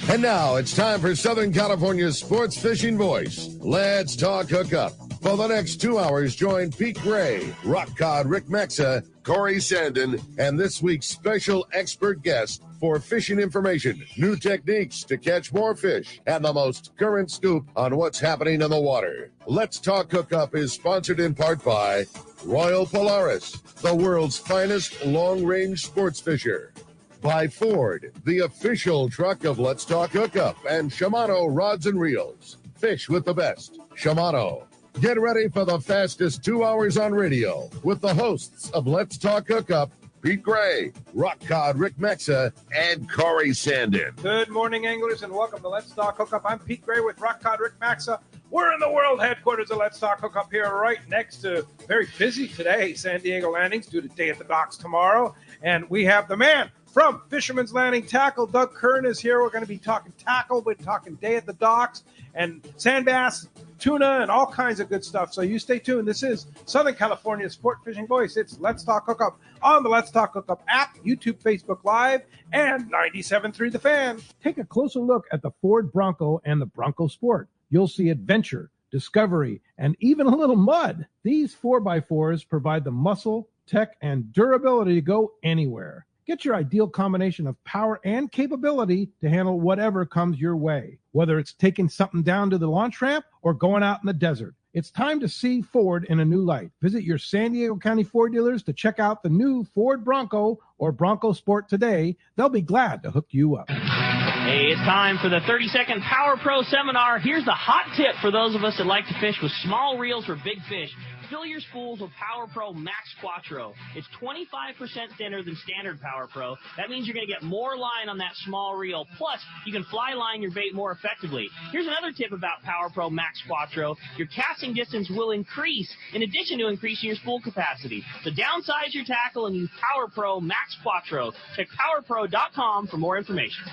And now it's time for Southern California's sports fishing voice. Let's talk hookup. For the next 2 hours, join Pete Gray, Rock Cod Rick Maxa, Corey Sandin, and this week's special expert guest for fishing information, new techniques to catch more fish, and the most current scoop on what's happening in the water. Let's Talk Hookup is sponsored in part by Royal Polaris, the world's finest long-range sports fisher. By Ford, the official truck of Let's Talk Hookup, and Shimano Rods and Reels. Fish with the best. Shimano. Get ready for the fastest 2 hours on radio with the hosts of Let's Talk Hookup, Pete Gray, Rock Cod Rick Maxa, and Corey Sandin. Good morning, anglers, and welcome to Let's Talk Hookup. I'm Pete Gray with Rock Cod Rick Maxa. We're in the world headquarters of Let's Talk Hookup here right next to, very busy today, San Diego Landings due to Day at the Docks tomorrow. And we have the man from Fisherman's Landing Tackle. Doug Kern is here. We're going to be talking tackle. We're talking Day at the Docks and sand bass, tuna, and all kinds of good stuff. So you stay tuned. This is Southern California's sport fishing voice. It's Let's Talk Hookup on the Let's Talk Hookup app, YouTube, Facebook Live, and 97.3 The Fan. Take a closer look at the Ford Bronco and the Bronco Sport. You'll see adventure, discovery, and even a little mud. These 4x4s provide the muscle, tech, and durability to go anywhere. Get your ideal combination of power and capability to handle whatever comes your way, whether it's taking something down to the launch ramp or going out in the desert. It's time to see Ford in a new light. Visit your San Diego County Ford dealers to check out the new Ford Bronco or Bronco Sport today. They'll be glad to hook you up. Hey, it's time for the 30-second Power Pro seminar. Here's the hot tip for those of us that like to fish with small reels for big fish. Fill your spools with Power Pro Max Quattro. It's 25% thinner than standard Power Pro. That means you're going to get more line on that small reel. Plus, you can fly line your bait more effectively. Here's another tip about Power Pro Max Quattro. Your casting distance will increase in addition to increasing your spool capacity. So downsize your tackle and use Power Pro Max Quattro. Check PowerPro.com for more information.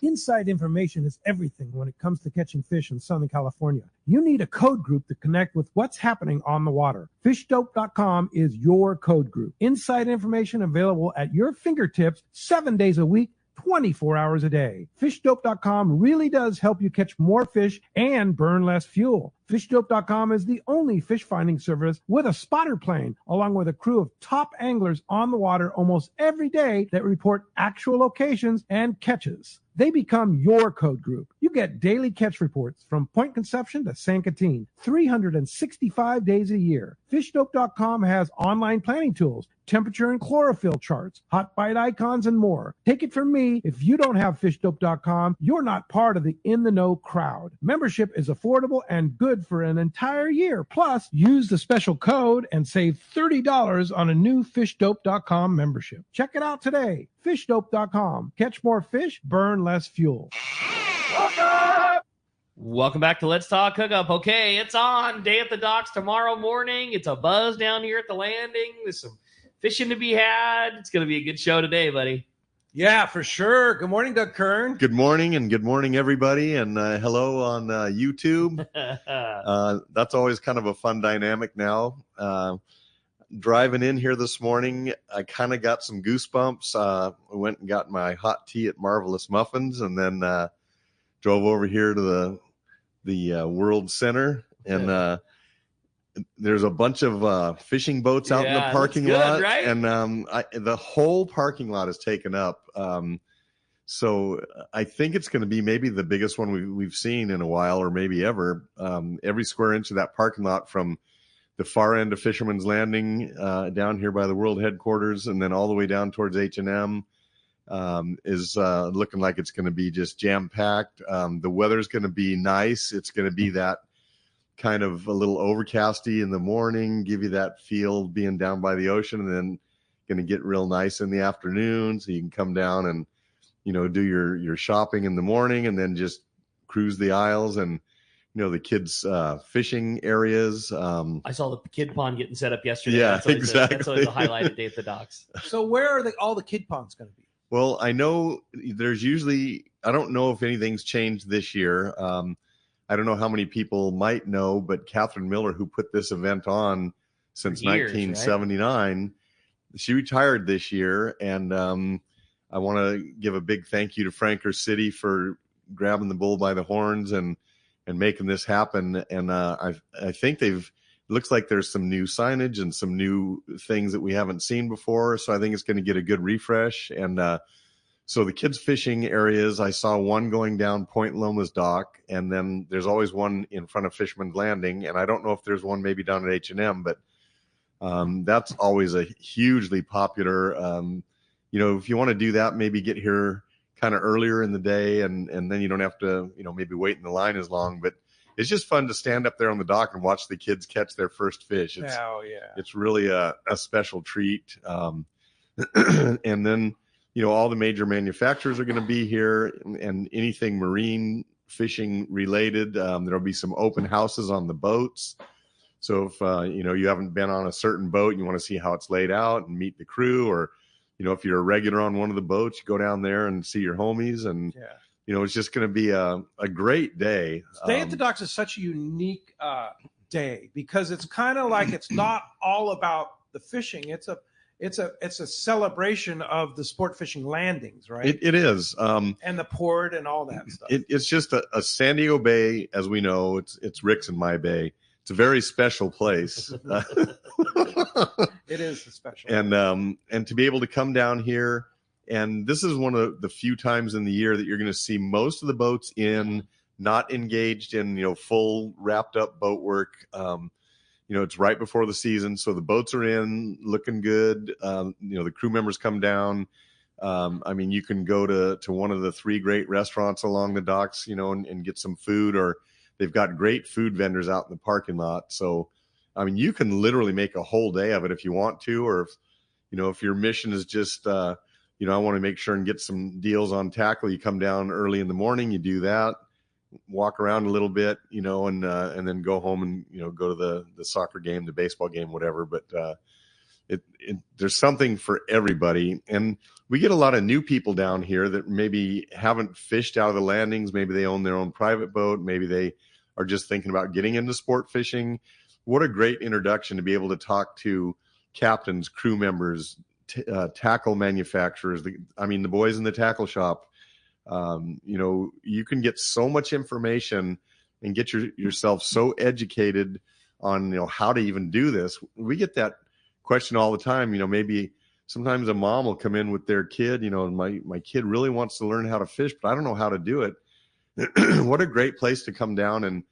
Inside information is everything when it comes to catching fish in Southern California. You need a code group to connect with what's happening on the water. FishDope.com is your code group. Inside information available at your fingertips 7 days a week, 24 hours a day. FishDope.com really does help you catch more fish and burn less fuel. FishDope.com is the only fish finding service with a spotter plane, along with a crew of top anglers on the water almost every day that report actual locations and catches. They become your code group. You get daily catch reports from Point Conception to San Quintin, 365 days a year. FishDope.com has online planning tools, temperature and chlorophyll charts, hot bite icons, and more. Take it from me, if you don't have FishDope.com, you're not part of the in-the-know crowd. Membership is affordable and good for an entire year. Plus, use the special code and save $30 on a new FishDope.com membership. Check it out today. FishDope.com. Catch more fish, burn less fuel. Welcome back to Let's Talk Hookup. Okay, it's on. Day at the Docks tomorrow morning. It's a buzz down here at the landing. There's some fishing to be had. It's going to be a good show today, buddy. Yeah, for sure. Good morning, Doug Kern. Good morning, and good morning, everybody, and hello on YouTube. That's always kind of a fun dynamic now. Driving in here this morning, I kind of got some goosebumps. I went and got my hot tea at Marvelous Muffins, and then drove over here to the World Center, and there's a bunch of fishing boats out in the parking lot, right? And the whole parking lot is taken up. So I think it's going to be maybe the biggest one we've seen in a while, or maybe ever. Every square inch of that parking lot, from the far end of Fisherman's Landing down here by the world headquarters, and then all the way down towards H&M, is looking like it's going to be just jam-packed. The weather's going to be nice. It's going to be that kind of a little overcasty in the morning, give you that feel being down by the ocean, and then going to get real nice in the afternoon, so you can come down and, do your shopping in the morning, and then just cruise the aisles and, the kids' fishing areas. I saw the kid pond getting set up yesterday. Yeah, exactly. That's always a highlight of Day at the Docks. So where are all the kid ponds going to be? Well, I know there's usually, I don't know if anything's changed this year. I don't know how many people might know, but Catherine Miller, who put this event on since 1979, right? She retired this year. And I want to give a big thank you to Franklin City for grabbing the bull by the horns and making this happen. And I think looks like there's some new signage and some new things that we haven't seen before. So I think it's going to get a good refresh. And so the kids fishing areas, I saw one going down Point Loma's dock, and then there's always one in front of Fisherman Landing. And I don't know if there's one maybe down at H&M, but that's always a hugely popular, if you want to do that, maybe get here kind of earlier in the day, and then you don't have to, maybe wait in the line as long, but it's just fun to stand up there on the dock and watch the kids catch their first fish. It's really a special treat. And then, all the major manufacturers are going to be here, and anything marine fishing related. There'll be some open houses on the boats. So if, you haven't been on a certain boat and you want to see how it's laid out and meet the crew, or, if you're a regular on one of the boats, you go down there and see your homies. And, it's just going to be a great day. Day at the Docks is such a unique day because it's kind of like it's not all about the fishing. It's a celebration of the sport fishing landings, right? It is. And the port and all that stuff. It's just a San Diego Bay, as we know. It's Rick's and my bay. It's a very special place. It is a special. And to be able to come down here, and this is one of the few times in the year that you're going to see most of the boats not engaged in, full wrapped up boat work. It's right before the season, so the boats are in looking good. The crew members come down. You can go to one of the 3 great restaurants along the docks, and get some food, or they've got great food vendors out in the parking lot. So, you can literally make a whole day of it if you want to, or if your mission is just, I want to make sure and get some deals on tackle. You come down early in the morning, you do that, walk around a little bit, and then go home and, go to the soccer game, the baseball game, whatever. But there's something for everybody. And we get a lot of new people down here that maybe haven't fished out of the landings. Maybe they own their own private boat. Maybe they are just thinking about getting into sport fishing. What a great introduction to be able to talk to captains, crew members, tackle manufacturers. The boys in the tackle shop. You can get so much information and get yourself so educated on, how to even do this. We get that question all the time. Maybe sometimes a mom will come in with their kid, and my kid really wants to learn how to fish, but I don't know how to do it. What a great place to come down and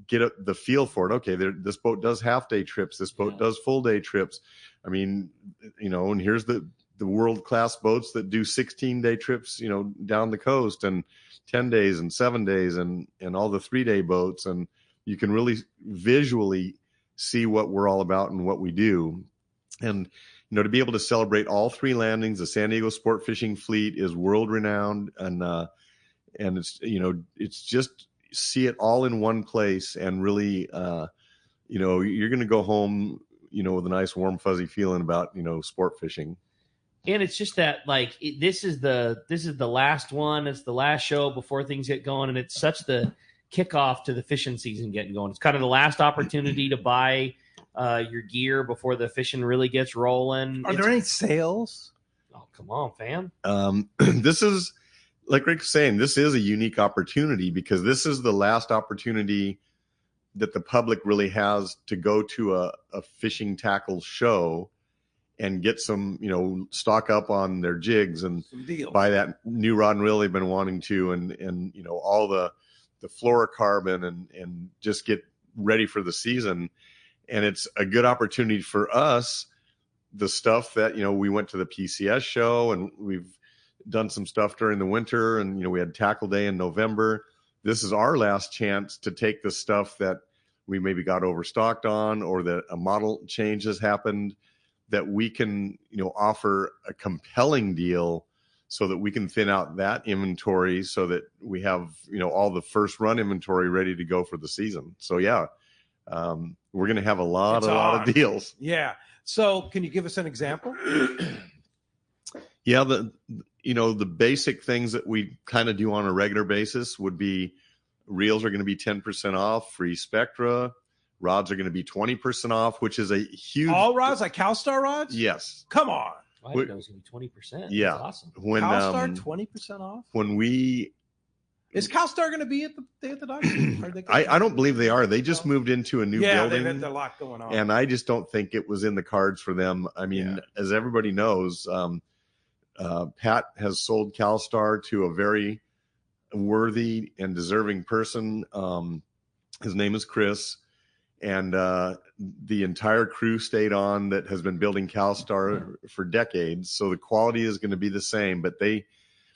get the feel for it. Okay, this boat does half-day trips. This boat does full-day trips. And here's the world-class boats that do 16-day trips, down the coast, and 10 days and 7 days and all the 3-day boats. And you can really visually see what we're all about and what we do. And, to be able to celebrate all 3 landings, the San Diego Sport Fishing Fleet is world-renowned. And it's just see it all in one place, and really, you're going to go home, with a nice warm fuzzy feeling about, sport fishing. And it's just that, this is the last one. It's the last show before things get going, and it's such the kickoff to the fishing season getting going. It's kind of the last opportunity to buy your gear before the fishing really gets rolling. Are there any sales? Oh, come on, fam. This is, like Rick's saying, this is a unique opportunity because this is the last opportunity that the public really has to go to a fishing tackle show and get some, stock up on their jigs and buy that new rod and reel they've been wanting to, and all the fluorocarbon and just get ready for the season. And it's a good opportunity for us, the stuff that, we went to the PCS show and we've done some stuff during the winter, and, we had tackle day in November. This is our last chance to take the stuff that we maybe got overstocked on, or that a model change has happened, that we can, offer a compelling deal so that we can thin out that inventory so that we have, all the first run inventory ready to go for the season. So we're going to have a lot of deals. Yeah. So can you give us an example? Yeah. The basic things that we kind of do on a regular basis would be reels are going to be 10% off, free Spectra. Rods are going to be 20% off, which is a huge. All rods, like CalStar rods? Yes. Come on. I didn't know it was going to be 20%. Yeah. That's awesome. CalStar 20% off? When we Is CalStar going to be at the docks? I don't believe they are. They just moved into a new building. Yeah, there's a lot going on. And I just don't think it was in the cards for them. I mean, as everybody knows, Pat has sold CalStar to a very worthy and deserving person. His name is Chris. And the entire crew stayed on that has been building CalStar for decades. So the quality is going to be the same, but they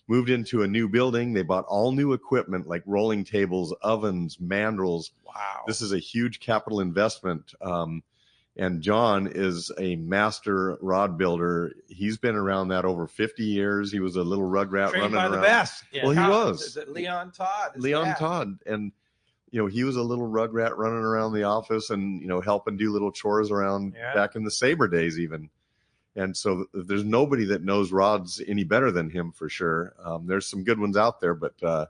moved into a new building. They bought all new equipment like rolling tables, ovens, mandrels. Wow. This is a huge capital investment. And John is a master rod builder. He's been around that over 50 years. He was a little rugrat Trained running by around. The best. Yeah. Well, he was. Is it Leon Todd? Todd. And, he was a little rugrat running around the office and, helping do little chores around back in the Sabre days even. And so there's nobody that knows rods any better than him for sure. There's some good ones out there, but so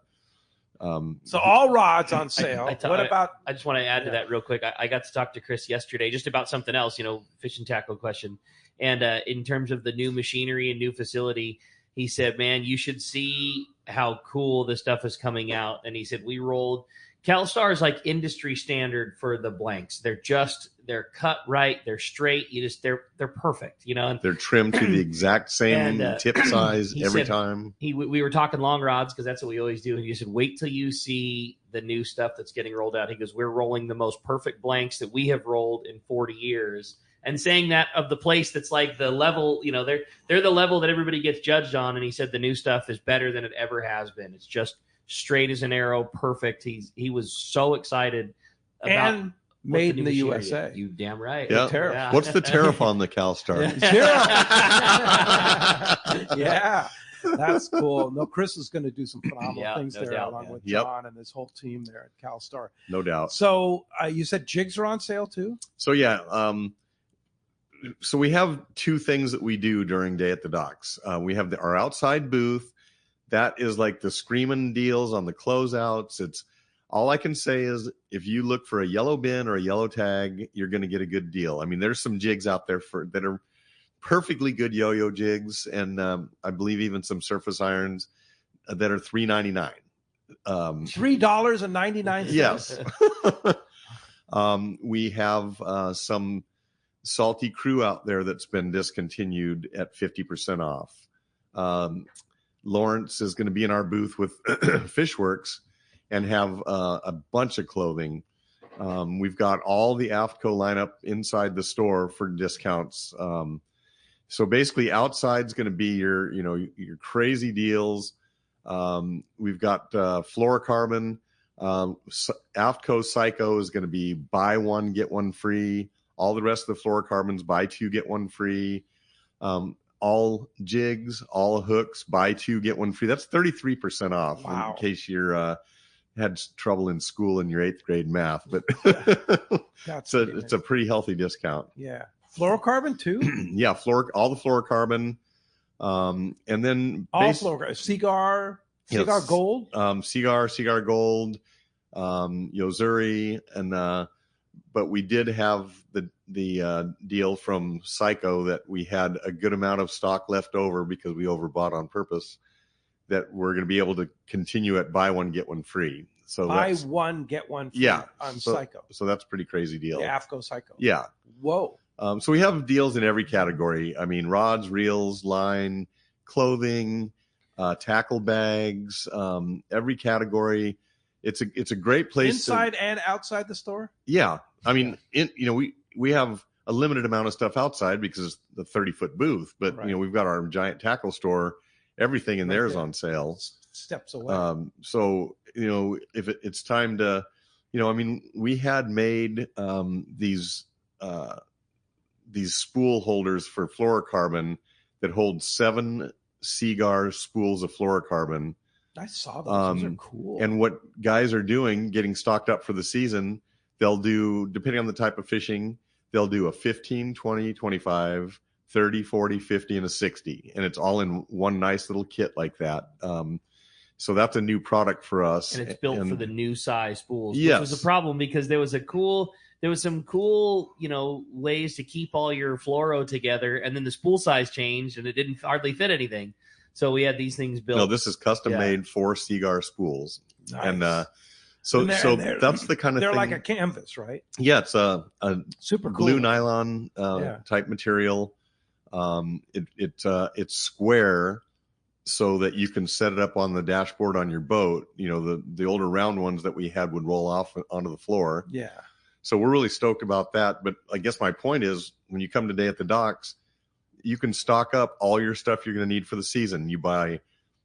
all rods on sale. What about? I just want to add to that real quick. I got to talk to Chris yesterday just about something else, fish and tackle question. And in terms of the new machinery and new facility, he said, man, you should see how cool this stuff is coming out. And he said, we rolled CalStar is like industry standard for the blanks. They're cut right. They're straight. They're perfect, and they're trimmed to the exact same tip size every time. We were talking long rods because that's what we always do. And he said, wait till you see the new stuff that's getting rolled out. He goes, we're rolling the most perfect blanks that we have rolled in 40 years. And saying that of the place that's like the level, they're the level that everybody gets judged on. And he said the new stuff is better than it ever has been. It's just straight as an arrow, perfect. He was so excited about and made in the USA. You damn right. Yeah. Yeah. What's the tariff on the CalStar? Yeah, that's cool. No, Chris is going to do some phenomenal things there doubt, along with John and his whole team there at CalStar. No doubt. So you said jigs are on sale too? So so we have two things that we do during Day at the Docks. We have our outside booth. That is like the screaming deals on the closeouts. It's all I can say is if you look for a yellow bin or a yellow tag, you're going to get a good deal. I mean, there's some jigs out there that are perfectly good yo-yo jigs, and I believe even some surface irons that are $3.99. $3.99. Yes. We have some Salty Crew out there that's been discontinued at 50% off. Lawrence is going to be in our booth with Fishworks and have a bunch of clothing. We've got all the AFTCO lineup inside the store for discounts. So basically outside's going to be your crazy deals. We've got fluorocarbon. AFTCO Psycho is going to be buy one, get one free. All the rest of the fluorocarbons, buy two, get one free. All jigs, all hooks, buy two, get one free. That's 33% off. Wow. In case you're had trouble in school in your 8th grade math, but it's a pretty healthy discount. Yeah. Fluorocarbon too? Yeah. All the fluorocarbon. And then all fluorocarbon. Cigar Gold. Cigar Gold, Yozuri, and but we did have the deal from Psycho that we had a good amount of stock left over because we overbought on purpose, that we're going to be able to continue at buy one, get one free. So buy one, get one free on Psycho. So that's a pretty crazy deal. The AFTCO Psycho. Yeah. Whoa. So we have deals in every category. I mean, rods, reels, line, clothing, tackle bags, every category. It's a great place inside and outside the store. Yeah. I mean, we have a limited amount of stuff outside because it's the 30-foot booth, but we've got our giant tackle store. Everything in there is on sale. Steps away. So if it's time to, I mean, we had made these spool holders for fluorocarbon that hold 7 Cigar spools of fluorocarbon. I saw those. Those are cool. And what guys are doing, getting stocked up for the season, they'll do, depending on the type of fishing, they'll do a 15, 20, 25, 30, 40, 50, and a 60. And it's all in one nice little kit like that. So that's a new product for us. And it's built for the new size spools, yes. Which was a problem because there was some cool, ways to keep all your fluoro together. And then the spool size changed and it didn't hardly fit anything. So we had these things built. No, this is custom made for Cigar spools. Nice. And so that's the kind of they're thing. like a canvas, right? Yeah, it's a super cool blue nylon type material. It's square, so that you can set it up on the dashboard on your boat. The older round ones that we had would roll off onto the floor. Yeah. So we're really stoked about that. But I guess my point is, when you come today at the docks, you can stock up all your stuff you're going to need for the season. You buy,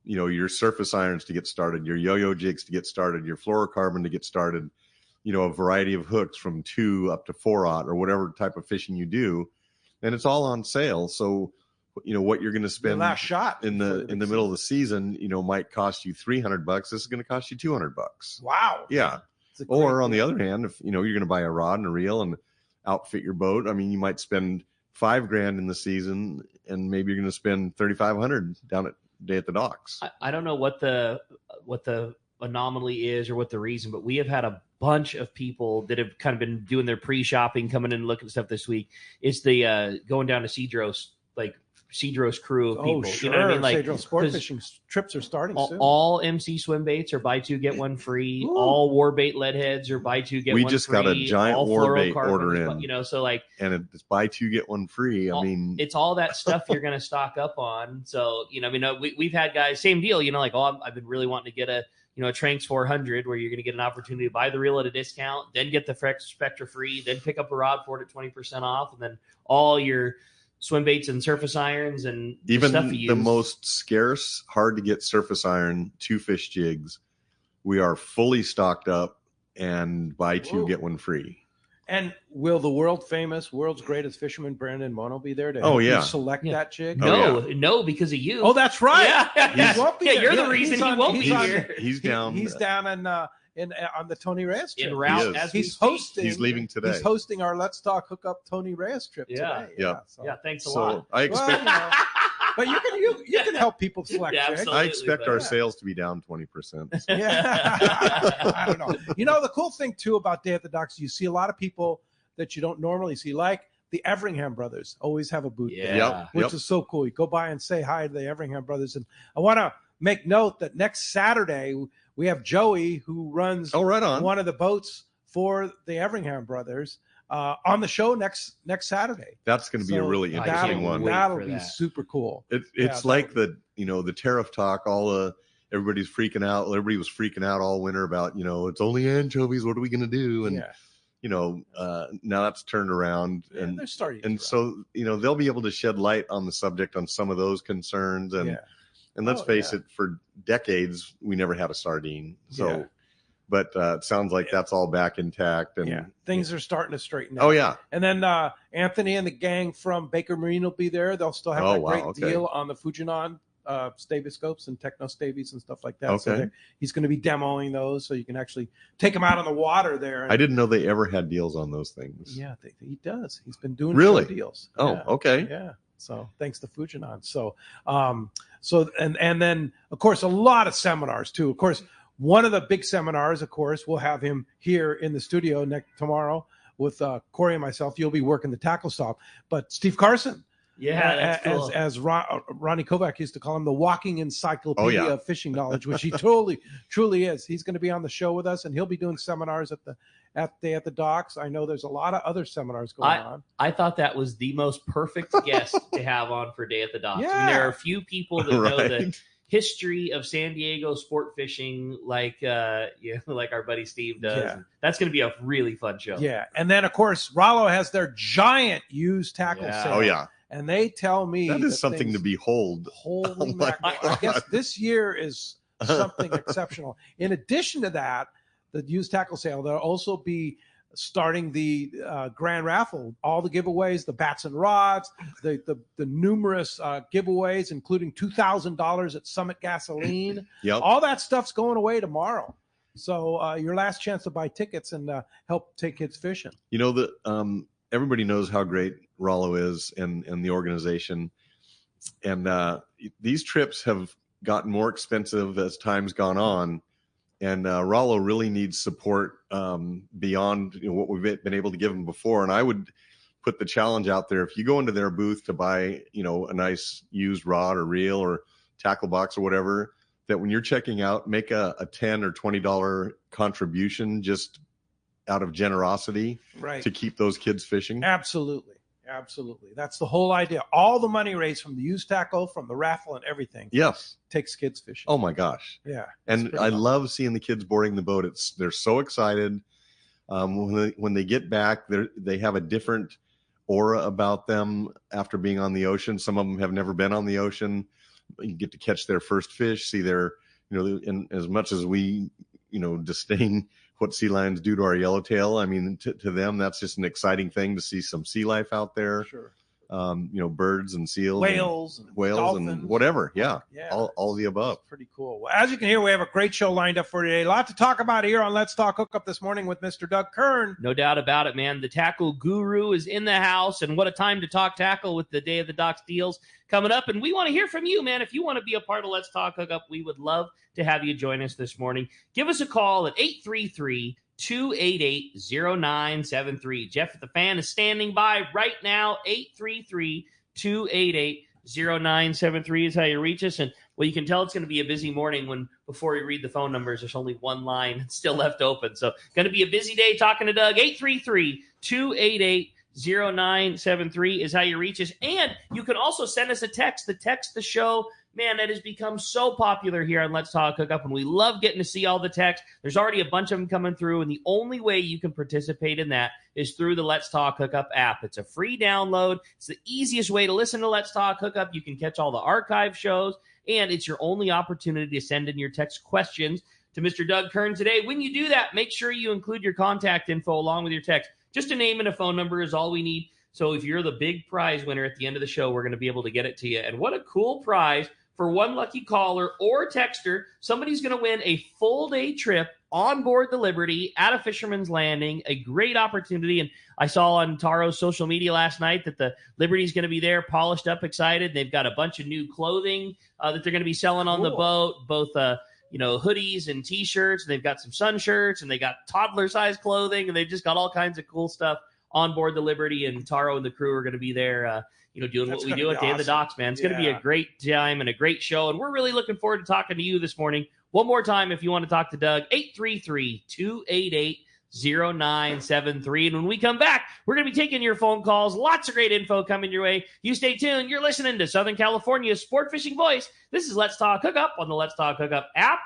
your surface irons to get started, your yo-yo jigs to get started, your fluorocarbon to get started, a variety of hooks from 2 up to 4/0 or whatever type of fishing you do. And it's all on sale. So, what you're going to spend last shot in the middle of the season, might cost you $300. This is going to cost you $200. Wow. Yeah. Or on the other hand, if you're going to buy a rod and a reel and outfit your boat, I mean, you might spend $5,000 in the season, and maybe you're going to spend $3,500 down at Day at the Docks. I don't know what the anomaly is or what the reason, but we have had a bunch of people that have kind of been doing their pre-shopping, coming in and looking at stuff this week. It's the going down to Cedros, like Cedros crew of people. Sure. You know what I mean? Like, Cedros sport fishing trips are starting soon. All MC swim baits are buy 2 get 1 free. Ooh. All war bait lead heads are buy 2 get 1 free. We just got a giant war bait order in. So like, and it's buy 2 get 1 free. It's all that stuff you're going to stock up on. So, we've had guys, same deal, I've been really wanting to get a Tranks 400, where you're going to get an opportunity to buy the reel at a discount, then get the Spectra free, then pick up a rod for it at 20% off, and then all your swim baits and surface irons and even stuff you use. The most scarce, hard to get surface iron 2-fish jigs, we are fully stocked up and buy 2 get 1 free. And will the world's greatest fisherman, Brandon Mono, be there to select that jig? No, because of you. Oh, that's right. Yeah, he won't be there. You're the reason he won't be here. He's down. He's down on the Tony Reyes trip. En route as he's hosting. He's leaving today. He's hosting our Let's Talk Hookup Tony Reyes trip today. Yeah. Thanks a lot. I expect. But you can help people select. Yeah, I expect our sales to be down 20%. Yeah, I don't know. The cool thing too about Day at the Docks, you see a lot of people that you don't normally see, like the Everingham brothers always have a booth there, which is so cool. You go by and say hi to the Everingham brothers. And I want to make note that next Saturday we have Joey, who runs one of the boats for the Everingham brothers, on the show next Saturday. That's going to be a really interesting one. That'll be super cool. It's like the tariff talk. Everybody's freaking out. Everybody was freaking out all winter about, it's only anchovies. What are we going to do? And now that's turned around, and they're starting. And so they'll be able to shed light on the subject on some of those concerns. And let's face it, for decades we never had a sardine. So. But it sounds like that's all back intact, and things are starting to straighten out. Oh yeah, and then Anthony and the gang from Baker Marine will be there. They'll still have a great deal on the Fujinon stabiscopes and techno stabies and stuff like that. Okay. So he's going to be demoing those, so you can actually take them out on the water there. I didn't know they ever had deals on those things. Yeah, he does. He's been doing show deals. Oh, okay. Yeah. So thanks to Fujinon. So and then of course a lot of seminars too. Of course. One of the big seminars, of course, we'll have him here in the studio tomorrow with Corey and myself. You'll be working the tackle stop. But Steve Carson, that's cool. as Ronnie Kovac used to call him, the walking encyclopedia of fishing knowledge, which he truly is. He's going to be on the show with us, and he'll be doing seminars at the docks. I know there's a lot of other seminars going on. I thought that was the most perfect guest to have on for Day at the Docks. Yeah. I mean, there are a few people that know the history of San Diego sport fishing, like our buddy Steve does. Yeah. That's going to be a really fun show. Yeah, and then of course Rollo has their giant used tackle sale. Oh yeah, and they tell me that is something to behold. Holy mackerel! I guess this year is something exceptional. In addition to that, the used tackle sale, there'll also be starting the grand raffle, all the giveaways, the bats and rods, the numerous giveaways, including $2,000 at Summit Gasoline. Yep. All that stuff's going away tomorrow. So your last chance to buy tickets and help take kids fishing. Everybody knows how great Rollo is and the organization. And these trips have gotten more expensive as time's gone on. And Rollo really needs support beyond what we've been able to give him before. And I would put the challenge out there. If you go into their booth to buy, a nice used rod or reel or tackle box or whatever, that when you're checking out, make a $10 or $20 contribution just out of generosity to keep those kids fishing? Absolutely. That's the whole idea. All the money raised from the used tackle, from the raffle and everything. Yes. Takes kids fishing. Oh my gosh. Yeah. And I love seeing the kids boarding the boat. They're so excited. When they get back, they have a different aura about them after being on the ocean. Some of them have never been on the ocean. You get to catch their first fish, see their, and as much as we, disdain what sea lions do to our yellowtail, I mean, to them, that's just an exciting thing to see some sea life out there. Sure. Birds and seals, whales and whatever. Yeah. All the above. That's pretty cool. Well, as you can hear, we have a great show lined up for today. A lot to talk about here on Let's Talk Hookup this morning with Mr. Doug Kern. No doubt about it, man. The tackle guru is in the house, and what a time to talk tackle with the Day of the Docks deals coming up. And we want to hear from you, man. If you want to be a part of Let's Talk Hookup, we would love to have you join us this morning. Give us a call at 833-288-0973. Jeff at the Fan is standing by right now. 833-288-0973 is how you reach us. And well, you can tell it's going to be a busy morning when before we read the phone numbers, there's only one line still left open. So going to be a busy day talking to Doug. 833-288-0973 is how you reach us. And you can also send us a text. The show, man, that has become so popular here on Let's Talk Hookup, and we love getting to see all the texts. There's already a bunch of them coming through, and the only way you can participate in that is through the Let's Talk Hookup app. It's a free download. It's the easiest way to listen to Let's Talk Hookup. You can catch all the archive shows, and it's your only opportunity to send in your text questions to Mr. Doug Kern today. When you do that, make sure you include your contact info along with your text. Just a name and a phone number is all we need. So if you're the big prize winner at the end of the show, we're going to be able to get it to you. And what a cool prize. For one lucky caller or texter, somebody's going to win a full-day trip on board the Liberty at a Fisherman's Landing, a great opportunity. And I saw on Taro's social media last night that the Liberty's going to be there, polished up, excited. They've got a bunch of new clothing that they're going to be selling on the boat, both hoodies and T-shirts. And they've got some sun shirts, and they got toddler-sized clothing, and they've just got all kinds of cool stuff on board the Liberty. And Taro and the crew are going to be there doing what we do at Day of the Docks, man. It's going to be a great time and a great show, and we're really looking forward to talking to you this morning. One more time, if you want to talk to Doug, 833-288-0973. And when we come back, we're going to be taking your phone calls. Lots of great info coming your way. You stay tuned. You're listening to Southern California's sport fishing voice. This is Let's Talk Hookup on the Let's Talk Hookup app,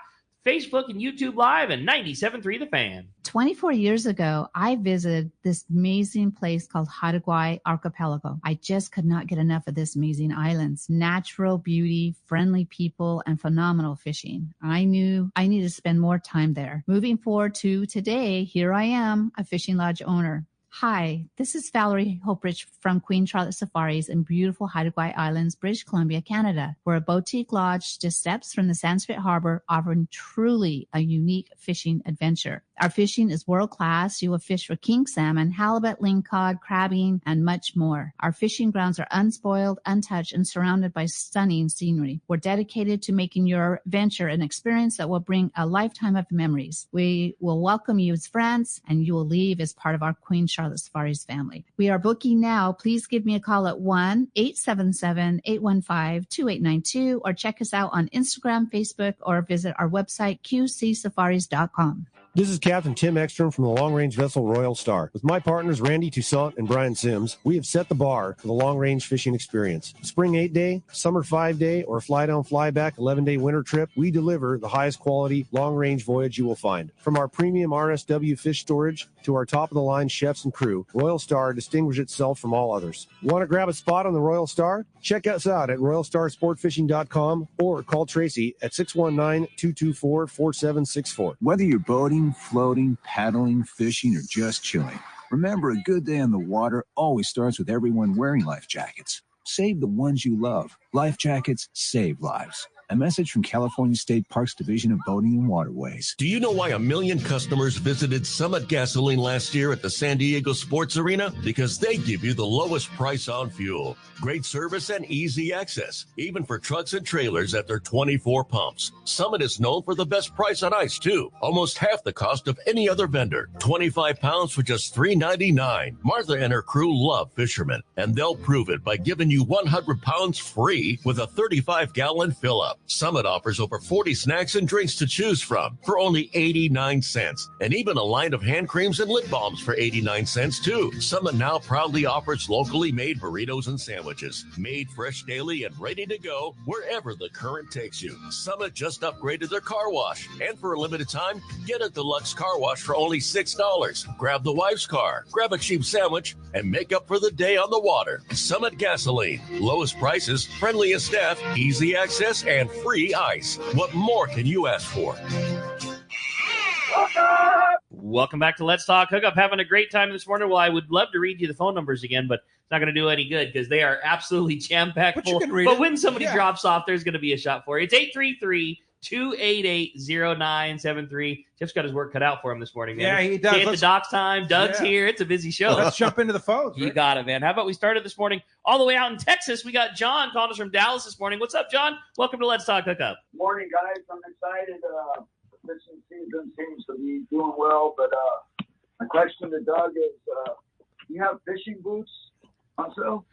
Facebook and YouTube Live, and 97.3 The Fan. 24 years ago, I visited this amazing place called Hawaii Archipelago. I just could not get enough of this amazing islands. Natural beauty, friendly people, and phenomenal fishing. I knew I needed to spend more time there. Moving forward to today, here I am, a fishing lodge owner. Hi, this is Valerie Hopridge from Queen Charlotte Safaris in beautiful Hawaii Islands, British Columbia, Canada. We're a boutique lodge just steps from the Sanskrit Harbor, offering truly a unique fishing adventure. Our fishing is world-class. You will fish for king salmon, halibut, lingcod, crabbing, and much more. Our fishing grounds are unspoiled, untouched, and surrounded by stunning scenery. We're dedicated to making your venture an experience that will bring a lifetime of memories. We will welcome you as friends, and you will leave as part of our Queen Charlotte Safaris family. We are booking now. Please give me a call at 1-877-815-2892 or check us out on Instagram, Facebook, or visit our website, qcsafaris.com. This is Captain Tim Ekstrom from the long-range vessel Royal Star. With my partners Randy Toussaint and Brian Sims, we have set the bar for the long-range fishing experience. Spring 8-day, summer 5-day, or fly-down, fly-back 11-day winter trip, we deliver the highest quality long-range voyage you will find. From our premium RSW fish storage to our top-of-the-line chefs and crew, Royal Star distinguishes itself from all others. Want to grab a spot on the Royal Star? Check us out at RoyalStarSportFishing.com or call Tracy at 619-224-4764. Whether you're boating, floating, paddling, fishing, or just chilling, remember, a good day on the water always starts with everyone wearing life jackets. Save the ones you love. Life jackets save lives. A message from California State Parks Division of Boating and Waterways. Do you know why 1 million customers visited Summit Gasoline last year at the San Diego Sports Arena? Because they give you the lowest price on fuel. Great service and easy access, even for trucks and trailers at their 24 pumps. Summit is known for the best price on ice, too. Almost half the cost of any other vendor. 25 pounds for just $3.99. Martha and her crew love Fisherman, and they'll prove it by giving you 100 pounds free with a 35-gallon fill-up. Summit offers over 40 snacks and drinks to choose from for only 89 cents. And even a line of hand creams and lip balms for 89 cents too. Summit now proudly offers locally made burritos and sandwiches. Made fresh daily and ready to go wherever the current takes you. Summit just upgraded their car wash. And for a limited time, get a deluxe car wash for only $6. Grab the wife's car, grab a cheap sandwich, and make up for the day on the water. Summit Gasoline. Lowest prices, friendliest staff, easy access, and free ice. What more can you ask for? Welcome back to Let's Talk Hookup. Having a great time this morning. Well, I would love to read you the phone numbers again, but it's not going to do any good because they are absolutely jam-packed full. But when somebody drops off, there's going to be a shot for you. It's 833-288-0973. Jeff's got his work cut out for him this morning, man. Yeah, he does. At the Doc's time. Doug's here. It's a busy show. Let's jump into the phones. You got it, man. How about we started this morning all the way out in Texas? We got John calling us from Dallas this morning. What's up, John? Welcome to Let's Talk Hookup. Morning, guys. I'm excited. The fishing season seems to be doing well, but my question to Doug is, do you have fishing boots on sale?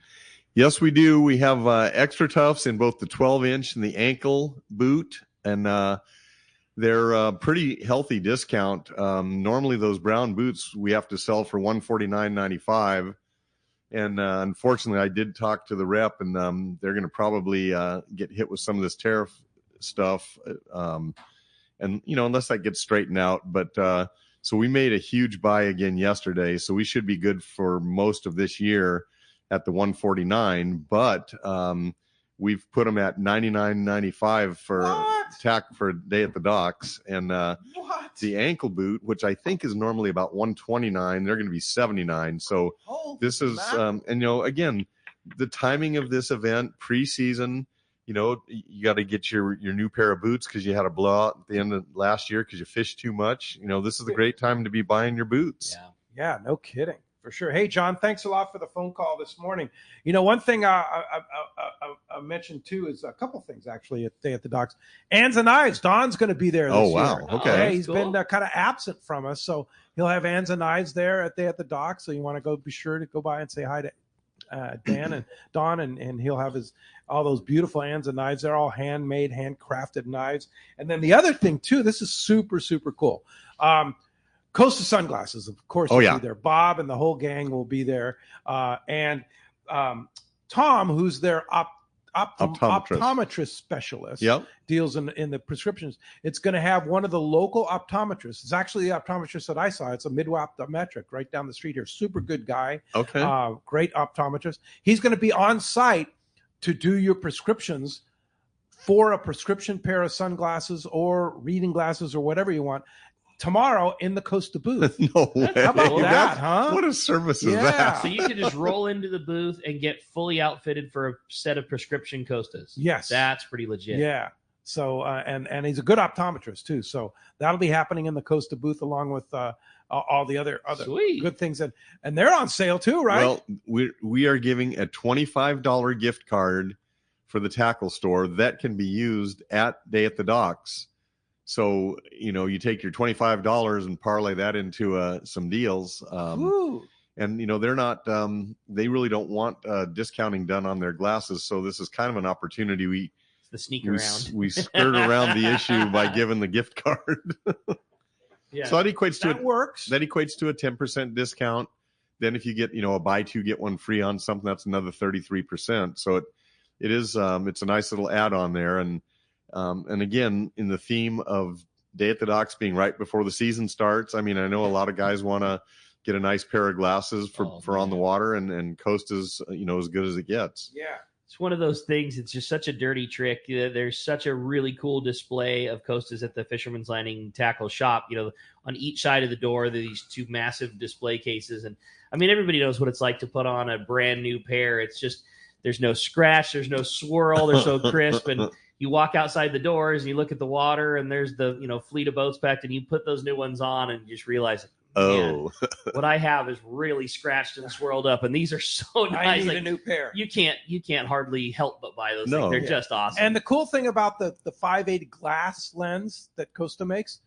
Yes, we do. We have extra toughs in both the 12-inch and the ankle boot, and they're a pretty healthy discount. Normally, those brown boots we have to sell for $149.95, and unfortunately, I did talk to the rep, and they're going to probably get hit with some of this tariff stuff, and unless that gets straightened out. But so we made a huge buy again yesterday, so we should be good for most of this year at the $149, but we've put them at $99.95 for tack for a day at the docks. And the ankle boot, which I think is normally about $129, they're going to be $79. So this is, again, the timing of this event, preseason, you got to get your new pair of boots because you had a blowout at the end of last year because you fished too much. This is the great time to be buying your boots. Yeah, no kidding. For sure. Hey, John, thanks a lot for the phone call this morning. One thing I mentioned, too, is a couple things, actually, at the docks. Ands and Knives. Don's going to be there this year. Okay. He's been kind of absent from us, so he'll have Ands and Knives there at the docks. So you want to be sure to go by and say hi to Dan and Don, and he'll have all those beautiful Ands and Knives. They're all handmade, handcrafted knives. And then the other thing, too, this is super, super cool. Costa Sunglasses, of course, will be there. Bob and the whole gang will be there. And Tom, who's their optometrist specialist, deals in the prescriptions. It's going to have one of the local optometrists. It's actually the optometrist that I saw. It's a Midway right down the street here. Super good guy. Okay. Great optometrist. He's going to be on site to do your prescriptions for a prescription pair of sunglasses or reading glasses or whatever you want. Tomorrow in the Costa booth. No way. How about that, huh? What a service is that? So you can just roll into the booth and get fully outfitted for a set of prescription Costas. Yes. That's pretty legit. Yeah. So, and he's a good optometrist, too. So that'll be happening in the Costa booth along with all the other good things. And they're on sale, too, right? Well, we are giving a $25 gift card for the tackle store that can be used at Day at the Docks. So, you take your $25 and parlay that into some deals. And, they're not, they really don't want discounting done on their glasses. So this is kind of an opportunity. It's the sneak around. We skirt around the issue by giving the gift card. So that equates to that equates to a 10% discount. Then if you get, a buy two, get one free on something, that's another 33%. So it is, it's a nice little add on there. And again, in the theme of Day at the Docks being right before the season starts, I mean, I know a lot of guys want to get a nice pair of glasses for on the water, and Costa's, as good as it gets. Yeah. It's one of those things. It's just such a dirty trick. There's such a really cool display of Costas at the Fisherman's Landing tackle shop. On each side of the door, these two massive display cases. And I mean, everybody knows what it's like to put on a brand new pair. It's just, there's no scratch, there's no swirl, they're so crisp. And you walk outside the doors and you look at the water and there's the, fleet of boats packed, and you put those new ones on and you just realize, what I have is really scratched and swirled up. And these are so nice. I need a new pair. You can't hardly help but buy those things. They're just awesome. And the cool thing about the 5/8 glass lens that Costa makes,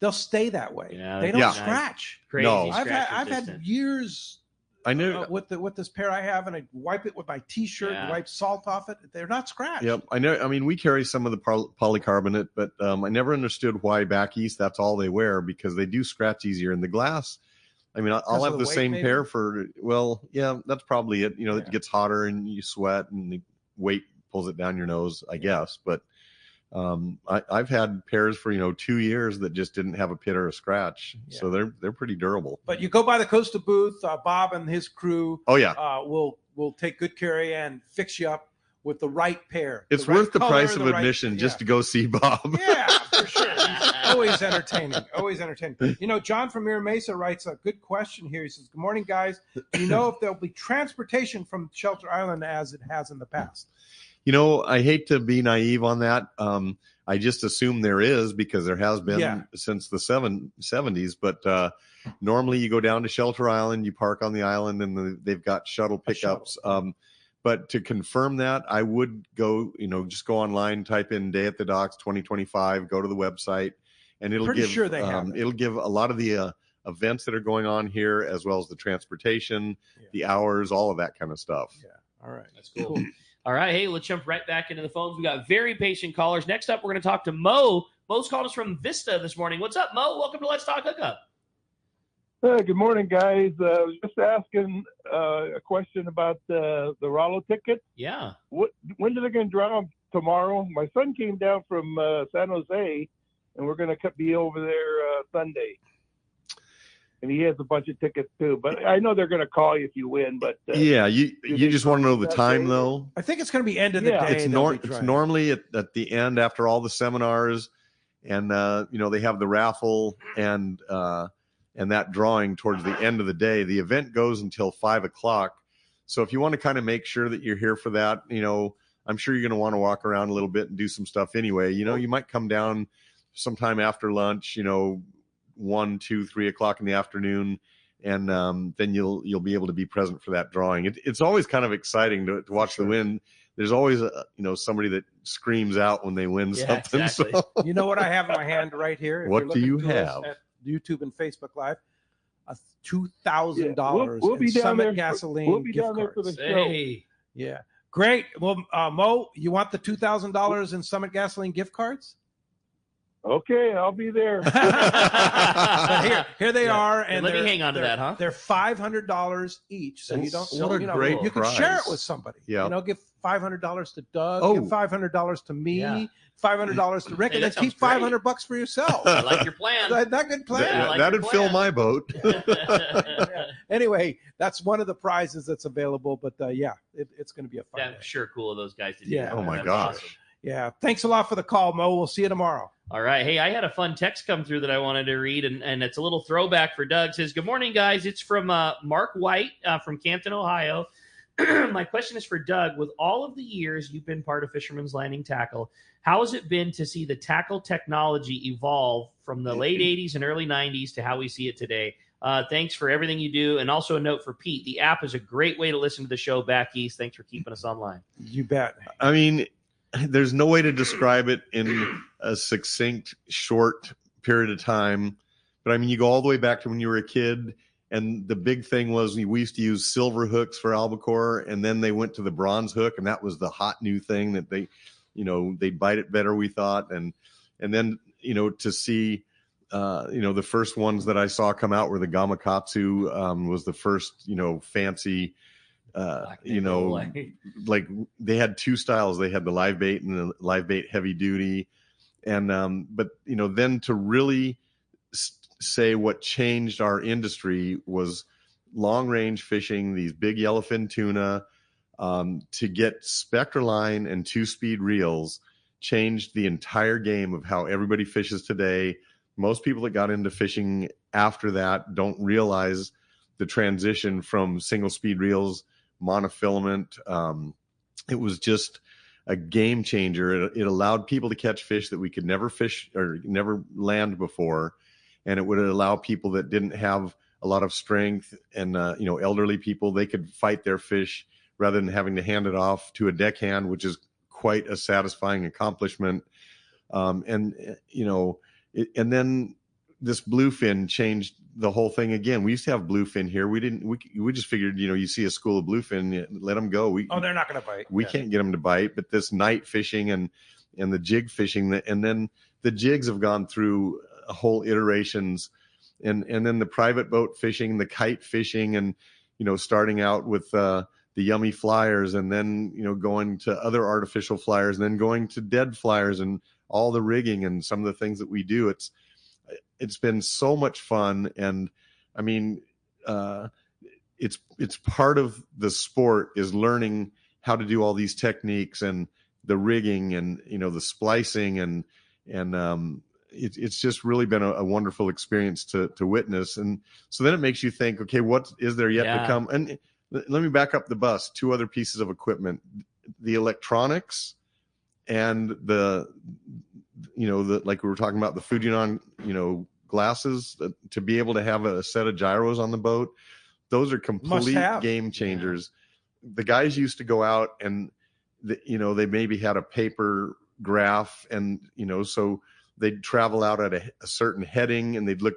they'll stay that way. Yeah, they don't scratch. Crazy. I've had years I know with this pair I have, and I wipe it with my T-shirt and wipe salt off it. They're not scratched. Yep, I know. I mean, we carry some of the polycarbonate, but I never understood why back east that's all they wear, because they do scratch easier in the glass. I mean, I'll have the same pair for, that's probably it. You know, it gets hotter and you sweat and the weight pulls it down your nose, I guess. But I've had pairs for 2 years that just didn't have a pit or a scratch, so they're pretty durable. But you go by the Costa booth, Bob and his crew. Will take good care of you and fix you up with the right pair. It's worth the price of admission just to go see Bob. Yeah, for sure. He's always entertaining. Always entertaining. John from Mira Mesa writes a good question here. He says, "Good morning, guys. Do you know if there'll be transportation from Shelter Island as it has in the past?" I hate to be naive on that. I just assume there is, because there has been since the 70s. But normally you go down to Shelter Island, you park on the island, and they've got shuttle pickups. But to confirm that, I would go, just go online, type in Day at the Docks 2025, go to the website, and it'll it'll give a lot of the events that are going on here, as well as the transportation, the hours, all of that kind of stuff. Yeah. All right. That's cool. All right, hey, let's jump right back into the phones. We got very patient callers. Next up, we're going to talk to Mo. Mo's called us from Vista this morning. What's up, Mo? Welcome to Let's Talk Hookup. Good morning, guys. I was just asking a question about the Rollo ticket. Yeah. When are they going to draw them? Tomorrow? My son came down from San Jose, and we're going to be over there Sunday. And he has a bunch of tickets too, but I know they're going to call you if you win. But you just want to know the time, though. I think it's going to be end of the day. It's normally at the end after all the seminars, and they have the raffle and that drawing towards the end of the day. The event goes until 5:00. So if you want to kind of make sure that you're here for that, I'm sure you're going to want to walk around a little bit and do some stuff anyway. You might come down sometime after lunch, 1, 2, 3 o'clock in the afternoon, and then you'll be able to be present for that drawing. It's always kind of exciting to watch the win. There's always somebody that screams out when they win something. Exactly. So. You know what I have in my hand right here? What do you have? At YouTube and Facebook Live, $2,000 we'll be in down Summit there Gasoline we'll be gift down there for cards. the show. Yeah, great. Well, Mo, you want the $2,000 in Summit Gasoline gift cards? Okay, I'll be there. But here they are, and let me hang on to that, huh? They're $500 each, so you don't. Great you can prize. share it with somebody. Yeah. Give $500 to Doug. Give $500 to me. $500 to Rick, and then keep $500 for yourself. I like your plan. Is that a good plan? That'd fill my boat. Anyway, that's one of the prizes that's available. But it's going to be a fun day. I'm sure cool of those guys to do. Yeah. That. Oh my That's gosh. awesome. Yeah. Thanks a lot for the call, Mo. We'll see you tomorrow. All right. Hey, I had a fun text come through that I wanted to read, and it's a little throwback for Doug. It says, "Good morning, guys. It's from Mark White from Canton, Ohio. My question is for Doug. With all of the years you've been part of Fisherman's Landing Tackle, how has it been to see the tackle technology evolve from the late 80s and early 90s to how we see it today? Thanks for everything you do. And also a note for Pete. The app is a great way to listen to the show back east. Thanks for keeping us online." You bet. I mean, there's no way to describe it in a succinct, short period of time. But I mean, you go all the way back to when you were a kid, and the big thing was we used to use silver hooks for albacore, and then they went to the bronze hook, and that was the hot new thing that they'd bite it better, we thought. And then, to see, the first ones that I saw come out were the Gamakatsu, was the first, fancy, like they had two styles. They had the live bait and the live bait heavy duty. And, but, then to really say what changed our industry was long range fishing, these big yellowfin tuna, to get Spectraline and 2-speed reels changed the entire game of how everybody fishes today. Most people that got into fishing after that don't realize the transition from single speed reels, monofilament. It was just a game changer. It allowed people to catch fish that we could never fish or never land before. And it would allow people that didn't have a lot of strength and, elderly people, they could fight their fish rather than having to hand it off to a deckhand, which is quite a satisfying accomplishment. And then this bluefin changed the whole thing again. We used to have bluefin here. We just figured, you see a school of bluefin, let them go. They're not going to bite. We can't get them to bite. But this night fishing and the jig fishing, and then the jigs have gone through whole iterations, and then the private boat fishing, the kite fishing, and starting out with the yummy flyers, and then going to other artificial flyers, and then going to dead flyers, and all the rigging and some of the things that we do. It's been so much fun, and I mean, it's part of the sport is learning how to do all these techniques and the rigging and the splicing and it's just really been a wonderful experience to witness. And so then it makes you think, okay, what is there yet to come? And let me back up the bus. 2 other pieces of equipment: the electronics and the like we were talking about, the Fujinon, glasses, to be able to have a set of gyros on the boat. Those are complete game changers. The guys used to go out and they maybe had a paper graph, and so they'd travel out at a certain heading, and they'd look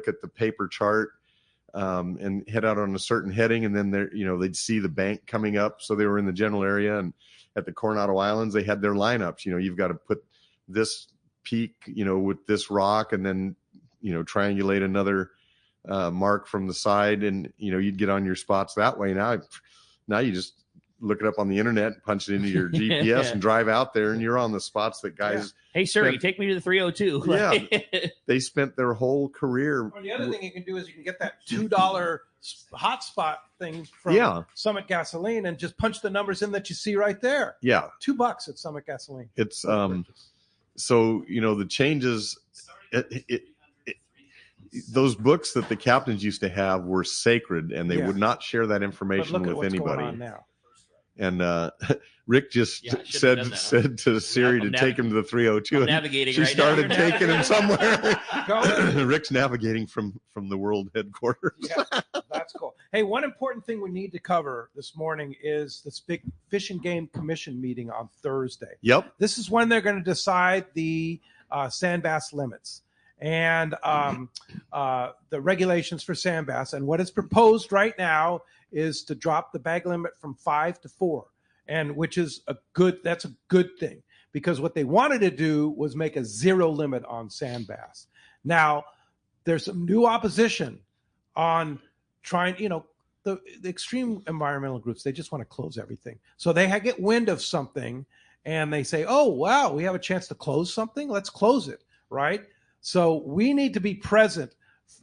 at the paper chart and head out on a certain heading, and then they'd see the bank coming up. So they were in the general area, and at the Coronado Islands, they had their lineups. You've got to put this peak, with this rock, and then triangulate another mark from the side, and you'd get on your spots that way. Now you just look it up on the internet, punch it into your GPS, and drive out there, and you're on the spots that guys. Hey, Siri, take me to the 302. Yeah, they spent their whole career. Well, the other thing you can do is you can get that $2 hotspot thing from Summit Gasoline and just punch the numbers in that you see right there. Yeah, $2 at Summit Gasoline. It's so the changes. Those books that the captains used to have were sacred, and they would not share that information with anybody. Going on now. And Rick just said to Siri to take him to the 302. I'm navigating. She started taking him somewhere. Rick's navigating from the world headquarters. Yeah, that's cool. Hey, one important thing we need to cover this morning is this big Fish and Game Commission meeting on Thursday. Yep. This is when they're going to decide the sand bass limits and the regulations for sand bass. And what is proposed right now is to drop the bag limit from 5 to 4, and which is that's a good thing, because what they wanted to do was make a 0 limit on sand bass. Now, there's some new opposition on trying, the extreme environmental groups, they just want to close everything. So they get wind of something and they say, oh, wow, we have a chance to close something. Let's close it, right? So we need to be present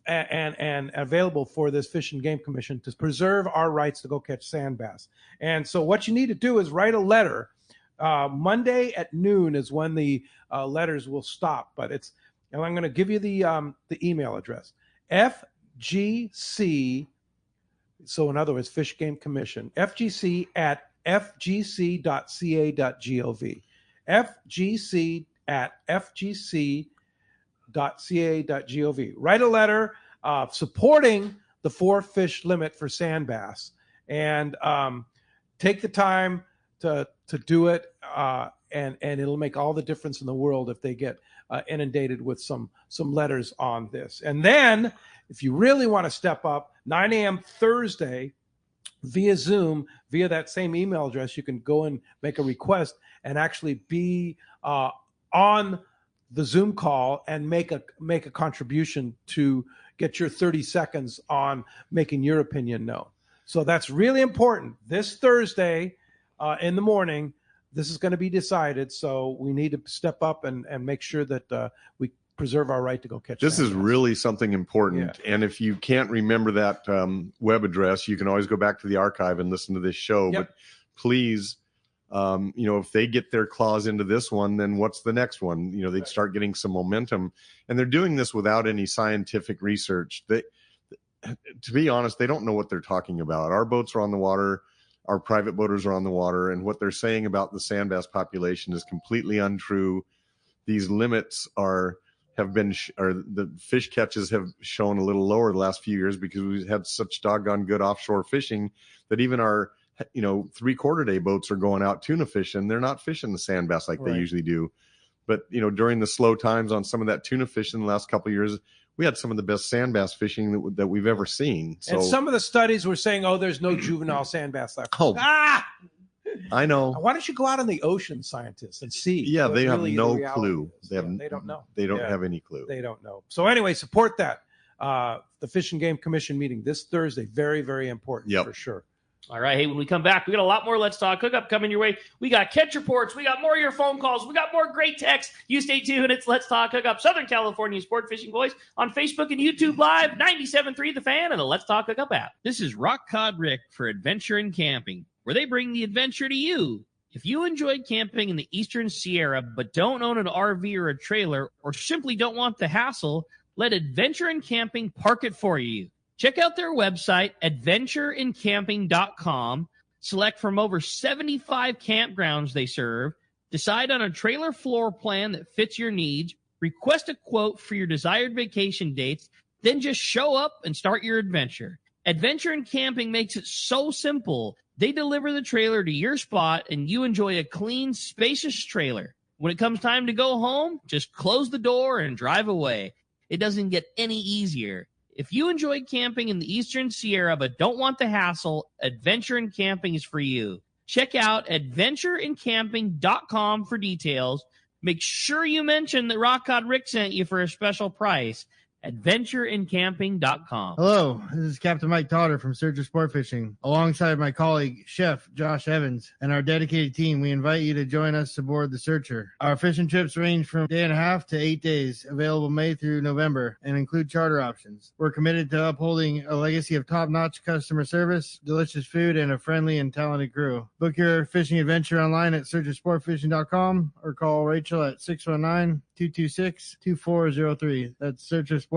and available for this Fish and Game Commission to preserve our rights to go catch sand bass. And so what you need to do is write a letter. Monday at noon is when the letters will stop. And I'm going to give you the email address. FGC, so in other words, Fish Game Commission, FGC at fgc.ca.gov. FGC at fgc.ca.gov. Write a letter supporting the 4 fish limit for sand bass, and take the time to do it, and it'll make all the difference in the world if they get inundated with some letters on this. And then if you really want to step up, 9 a.m. Thursday via Zoom, via that same email address, you can go and make a request and actually be on the Zoom call and make a contribution to get your 30 seconds on making your opinion known. So that's really important. This Thursday in the morning, this is going to be decided. So we need to step up and make sure that we preserve our right to go catch. This is really something important. Yeah. And if you can't remember that web address, you can always go back to the archive and listen to this show. Yep. But please, if they get their claws into this one, then what's the next one? They'd start getting some momentum. And they're doing this without any scientific research. To be honest, they don't know what they're talking about. Our boats are on the water. Our private boaters are on the water. And what they're saying about the sand bass population is completely untrue. These limits the fish catches have shown a little lower the last few years because we've had such doggone good offshore fishing that even our 3/4 day boats are going out tuna fishing. They're not fishing the sand bass like they usually do. But during the slow times on some of that tuna fishing the last couple of years, we had some of the best sand bass fishing that we've ever seen. So, and some of the studies were saying, there's no juvenile sand bass left. Oh, I know. Why don't you go out in the ocean, scientists, and see? Yeah, they have no clue. They don't know. They don't have any clue. They don't know. So anyway, support that. The Fish and Game Commission meeting this Thursday. Very, very important for sure. All right. Hey, when we come back, we got a lot more Let's Talk Hookup coming your way. We got catch reports. We got more of your phone calls. We got more great texts. You stay tuned. It's Let's Talk Hookup, Southern California Sport Fishing Voice on Facebook and YouTube Live, 97.3 The Fan, and the Let's Talk Hookup app. This is Rock Cod Rick for Adventure and Camping, where they bring the adventure to you. If you enjoyed camping in the Eastern Sierra but don't own an RV or a trailer, or simply don't want the hassle, let Adventure and Camping park it for you. Check out their website, adventureandcamping.com. Select from over 75 campgrounds they serve. Decide on a trailer floor plan that fits your needs. Request a quote for your desired vacation dates. Then just show up and start your adventure. Adventure and Camping makes it so simple. They deliver the trailer to your spot, and you enjoy a clean, spacious trailer. When it comes time to go home, just close the door and drive away. It doesn't get any easier. If you enjoy camping in the Eastern Sierra but don't want the hassle, Adventure and Camping is for you. Check out adventureandcamping.com for details. Make sure you mention that Rock Cod Rick sent you for a special price. adventureandcamping.com. Hello, this is Captain Mike Totter from Searcher Sport Fishing. Alongside my colleague, Chef Josh Evans, and our dedicated team, we invite you to join us aboard the Searcher. Our fishing trips range from a day and a half to 8 days, available May through November, and include charter options. We're committed to upholding a legacy of top-notch customer service, delicious food, and a friendly and talented crew. Book your fishing adventure online at searchersportfishing.com or call Rachel at 619-226-2403. That's searchersportfishing.com.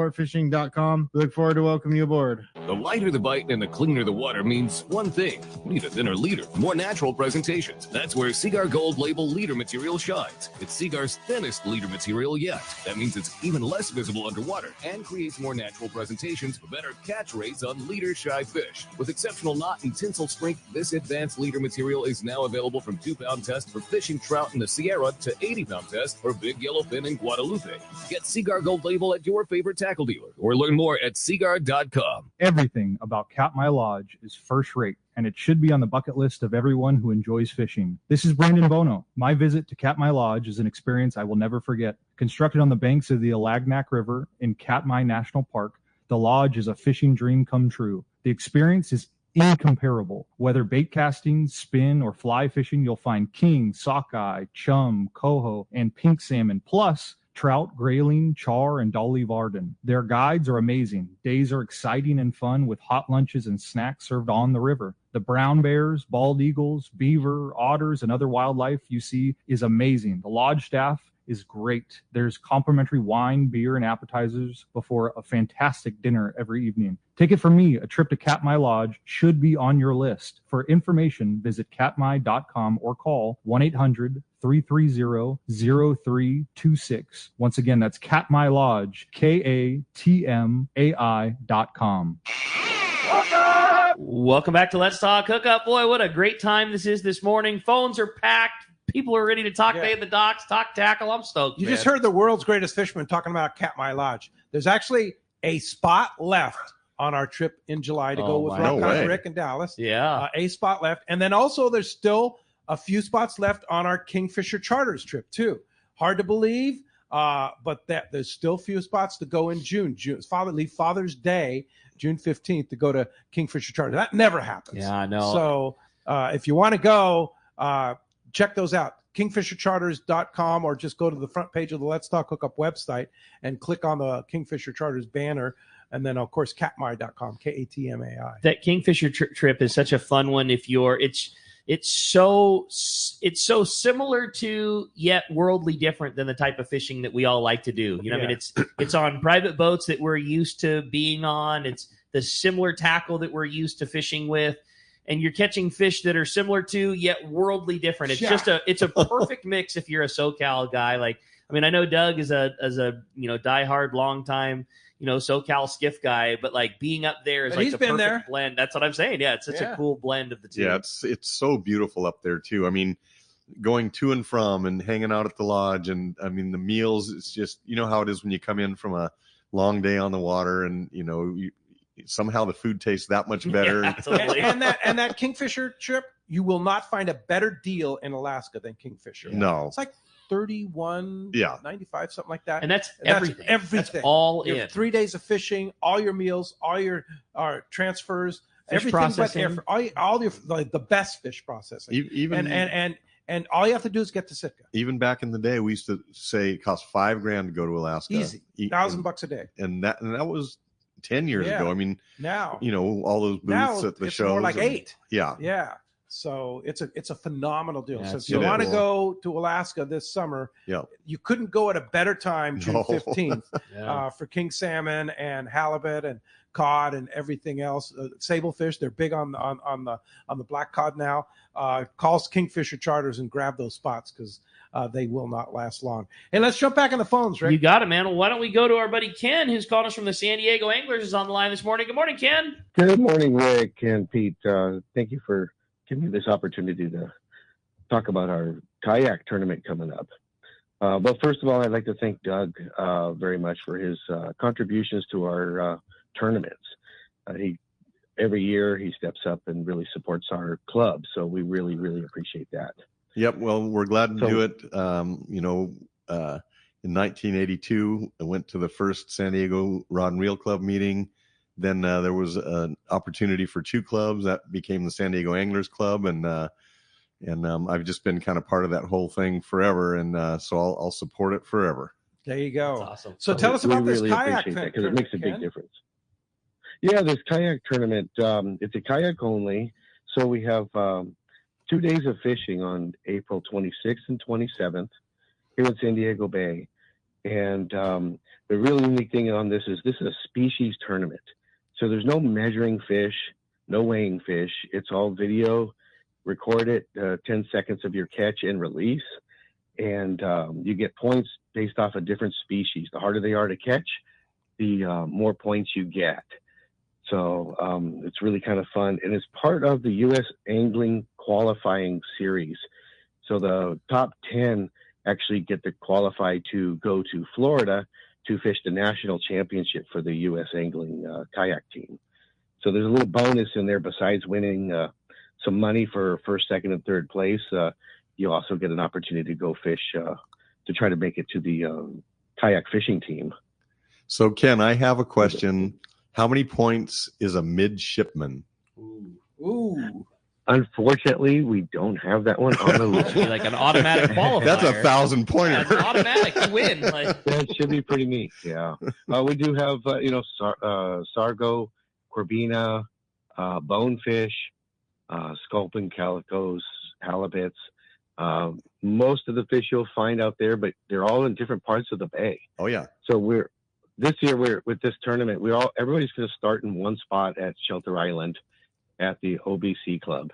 We look forward to welcoming you aboard. The lighter the bite and the cleaner the water means one thing. You need a thinner leader, more natural presentations. That's where Seaguar Gold Label leader material shines. It's Seaguar's thinnest leader material yet. That means it's even less visible underwater and creates more natural presentations for better catch rates on leader-shy fish. With exceptional knot and tinsel strength, this advanced leader material is now available from 2-pound test for fishing trout in the Sierra to 80-pound test for big yellowfin in Guadalupe. Get Seaguar Gold Label at your favorite tackle dealer or learn more at seaguar.com. Everything about Katmai Lodge is first rate, and it should be on the bucket list of everyone who enjoys fishing. This is Brandon Bono. My visit to Katmai Lodge is an experience I will never forget. Constructed on the banks of the Alagnak River in Katmai National Park, the lodge is a fishing dream come true. The experience is incomparable. Whether bait casting, spin, or fly fishing, you'll find king, sockeye, chum, coho, and pink salmon, plus trout, grayling, char, and dolly varden. Their guides are amazing. Days are exciting and fun with hot lunches and snacks served on the river. The brown bears, bald eagles, beaver, otters, and other wildlife you see is amazing. The lodge staff is great. There's complimentary wine, beer, and appetizers before a fantastic dinner every evening. Take it from me, a trip to Katmai Lodge should be on your list. For information, visit katmai.com or call 1-800-330-0326. Once again, that's Katmai Lodge, KATMAI.com. Welcome back to Let's Talk Hookup. Boy, what a great time this is this morning. Phones are packed. People are ready to talk day at the docks, talk tackle. I'm stoked. You just heard the world's greatest fisherman talking about Katmai Lodge. There's actually a spot left on our trip in July to go with Rock Cod Rick and Dallas. Yeah. A spot left. And then also there's still a few spots left on our Kingfisher Charters trip too. Hard to believe, but there's still few spots to go in June. Leave Father's Day, June 15th, to go to Kingfisher Charters. That never happens. Yeah, I know. So if you want to go, check those out, kingfishercharters.com, or just go to the front page of the Let's Talk Hookup website and click on the Kingfisher Charters banner. And then, of course, katmai.com, KATMAI. That Kingfisher trip is such a fun one. It's so similar to, yet worldly different than the type of fishing that we all like to do. You know, I mean, it's on private boats that we're used to being on. It's the similar tackle that we're used to fishing with. And you're catching fish that are similar to, yet worldly different. It's just a perfect mix if you're a SoCal guy. Like, I mean, I know Doug is a diehard, long time, SoCal skiff guy, but like being up there is like the perfect blend. That's what I'm saying. Yeah, it's such a cool blend of the two. Yeah, it's so beautiful up there too. I mean, going to and from and hanging out at the lodge, and I mean the meals. It's just how it is when you come in from a long day on the water, and somehow the food tastes that much better. Yeah, absolutely. and that Kingfisher trip, you will not find a better deal in Alaska than Kingfisher. No. It's like $31.95, something like that. And that's everything. Everything. That's all your in. 3 days of fishing, all your meals, all your transfers, fish everything processing. but all your the best fish processing. Even and all you have to do is get to Sitka. Even back in the day, we used to say it cost $5,000 to go to Alaska. Easy, $1,000 a day. And that was 10 years ago. I mean, now all those booths at the it's shows. more like 8. Yeah. Yeah. So it's a phenomenal deal. Yeah, so if you want to go to Alaska this summer, you couldn't go at a better time, June 15th, for king salmon and halibut and cod and everything else. Sablefish, they're big on the black cod now. Call Kingfisher Charters and grab those spots because they will not last long. Hey, let's jump back on the phones, Rick. You got it, man. Well, why don't we go to our buddy Ken, who's calling us from the San Diego Anglers, is on the line this morning. Good morning, Ken. Good morning, Rick and Pete. Thank you for giving me this opportunity to talk about our kayak tournament coming up. But first of all, I'd like to thank Doug very much for his contributions to our tournaments. Every year he steps up and really supports our club, so we really, really appreciate that. Yep. Well, we're glad to do it. In 1982, I went to the first San Diego Rod and Reel Club meeting. Then there was an opportunity for 2 clubs that became the San Diego Anglers Club, and I've just been kind of part of that whole thing forever, and so I'll support it forever. There you go. That's awesome. So tell us about this really kayak appreciate that tournament, because it makes a big Ken. difference. Yeah, this kayak tournament, it's a kayak only. So we have 2 days of fishing on April 26th and 27th here in San Diego Bay. And the really unique thing on this is a species tournament. So there's no measuring fish, no weighing fish. It's all video, record it, 10 seconds of your catch and release. And you get points based off of different species. The harder they are to catch, the more points you get. So it's really kind of fun. And it's part of the U.S. Angling Qualifying Series. So the top 10 actually get to qualify to go to Florida to fish the national championship for the U.S. Angling kayak team. So there's a little bonus in there besides winning some money for first, second, and third place. You also get an opportunity to go fish to try to make it to the kayak fishing team. So, Ken, I have a question. How many points is a midshipman? Ooh. Unfortunately, we don't have that one on the list. Like an automatic qualifier. That's a 1,000-pointer. Yeah, it's automatic. You win. That should be pretty neat. Yeah. We do have, sargo, corbina, bonefish, sculpin, calicos, halibuts. Most of the fish you'll find out there, but they're all in different parts of the bay. Oh, yeah. So this year with this tournament, everybody's going to start in one spot at Shelter Island at the OBC Club.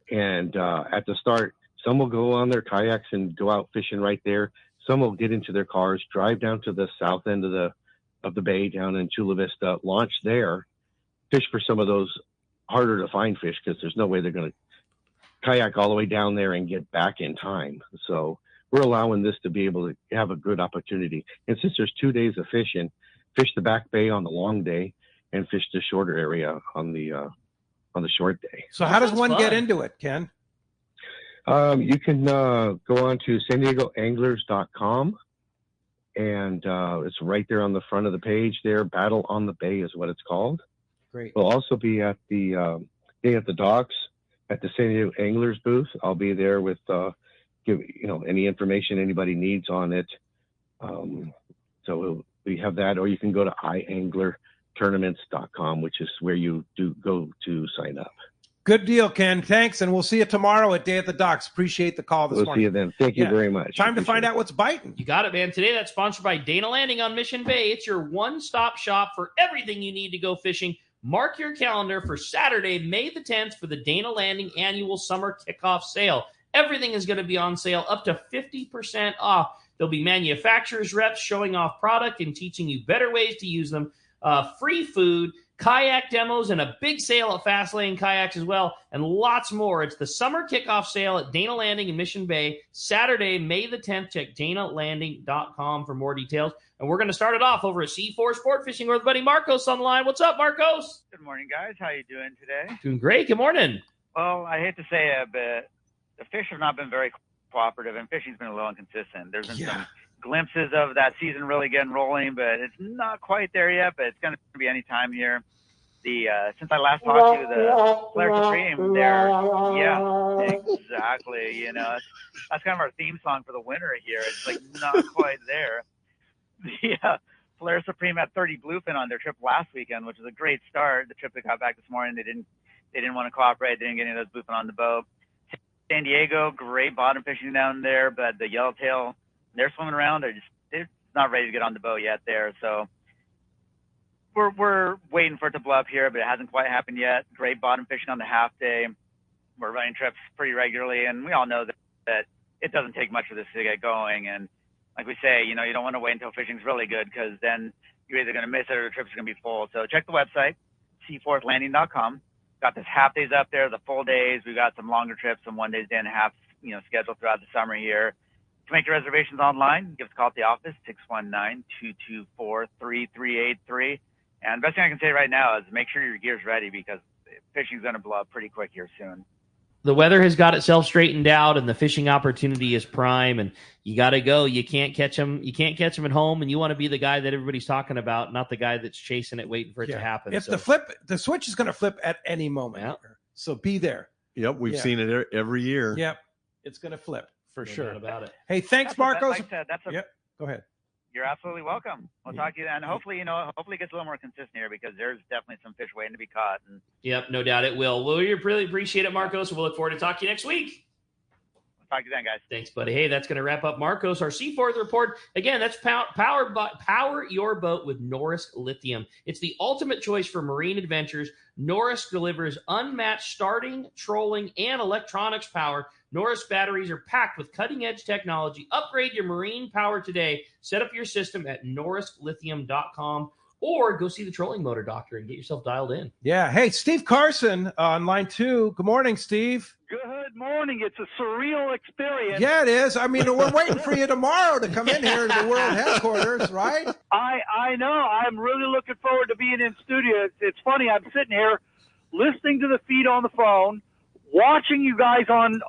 And at the start, some will go on their kayaks and go out fishing right there. Some will get into their cars, drive down to the south end of the bay down in Chula Vista, launch there, fish for some of those harder to find fish because there's no way they're going to kayak all the way down there and get back in time. So we're allowing this to be able to have a good opportunity. And since there's 2 days of fishing, fish the back bay on the long day and fish the shorter area on the short day. So how does one get into it, Ken? You can go on to SanDiegoAnglers.com, and it's right there on the front of the page there. Battle on the Bay is what it's called. Great. We'll also be at the Day at the Docks at the San Diego Anglers booth. I'll be there with any information anybody needs on it. So we have that, or you can go to ianglertournaments.com, which is where you do go to sign up. Good deal, Ken. Thanks, and we'll see you tomorrow at Day at the Docks. Appreciate the call this We'll morning. see you then. Thank you very much. Time to find out what's biting. You got it, man. Today, that's sponsored by Dana Landing on Mission Bay. It's your one-stop shop for everything you need to go fishing. Mark your calendar for Saturday, May the 10th for the Dana Landing annual summer kickoff sale. Everything is going to be on sale up to 50% off. There'll be manufacturers reps showing off product and teaching you better ways to use them. free food, kayak demos, and a big sale at Fastlane Kayaks as well, and lots more. It's the summer kickoff sale at Dana Landing in Mission Bay, Saturday, May the 10th. Check danalanding.com for more details. And we're going to start it off over at C4 Sport Fishing with buddy Marcos on the line. What's up, Marcos? Good morning, guys. How you doing today? Doing great. Good morning. Well, I hate to say it, but the fish have not been very cooperative, and fishing's been a little inconsistent. There's been some glimpses of that season really getting rolling, but it's not quite there yet, but it's going to be any time here. Since I last talked to you, the Polaris Supreme there, exactly. You know, that's kind of our theme song for the winter here. It's like not quite there. The Polaris Supreme had 30 bluefin on their trip last weekend, which was a great start. The trip that got back this morning, they didn't want to cooperate. They didn't get any of those bluefin on the boat. San Diego, great bottom fishing down there, but the yellowtail, they're swimming around. They're not ready to get on the boat yet there. So we're waiting for it to blow up here, but it hasn't quite happened yet. Great bottom fishing on the half day. We're running trips pretty regularly, and we all know that it doesn't take much for this to get going. And like we say, you know, you don't want to wait until fishing's really good, because then you're either going to miss it or the trip's going to be full. So check the website, seaforthlanding.com. Got this half days up there, the full days. We got some longer trips, some 1 day, day and a half, you know, scheduled throughout the summer here. To make your reservations online, give us a call at the office, 619-224-3383. And the best thing I can say right now is make sure your gear's ready, because fishing's going to blow up pretty quick here soon. The weather has got itself straightened out, and the fishing opportunity is prime, and you got to go. You can't catch them. You can't catch them at home, and you want to be the guy that everybody's talking about, not the guy that's chasing it, waiting for it to happen. If the switch is going to flip at any moment, so be there. Yep, we've seen it every year. Yep, it's going to flip for sure. Doubt about it. Hey, thanks, Marcos. Like I said, go ahead. You're absolutely welcome. We'll talk to you, and hopefully, hopefully it gets a little more consistent here, because there's definitely some fish waiting to be caught. And yep, no doubt it will. Well, we really appreciate it, Marcos. We'll look forward to talking to you next week. Talk to you then, guys. Thanks, buddy. Hey, that's going to wrap up Marcos, our Seaforth Report. Again, that's power your boat with Norris Lithium. It's the ultimate choice for marine adventures. Norris delivers unmatched starting, trolling, and electronics power. Norris batteries are packed with cutting-edge technology. Upgrade your marine power today. Set up your system at norrislithium.com, or go see the trolling motor doctor and get yourself dialed in. Yeah. Hey, Steve Carson on line 2. Good morning, Steve. Good morning. It's a surreal experience. Yeah, it is. I mean, we're waiting for you tomorrow to come in here to the world headquarters, right? I know. I'm really looking forward to being in studio. It's funny. I'm sitting here listening to the feed on the phone, watching you guys on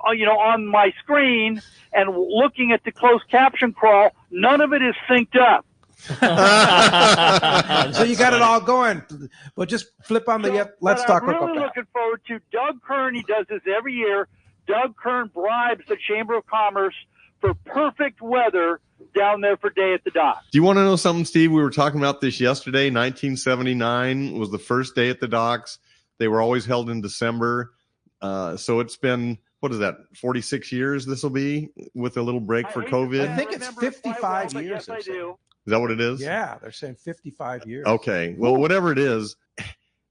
my screen, and looking at the closed caption crawl. None of it is synced up. So you got it all going. Well, just flip on the Let's Talk Hookup. I'm really app. looking forward to Doug Kern. He does this every year. Doug Kern bribes the Chamber of Commerce for perfect weather down there for Day at the Docks. Do you want to know something, Steve? We were talking about this yesterday. 1979 was the first Day at the Docks. They were always held in December. So it's been, what is that, 46 years this will be, with a little break for COVID? I think it's 55 years. Yes, I do. Is that what it is? Yeah, they're saying 55 years. Okay. Well, whatever it is,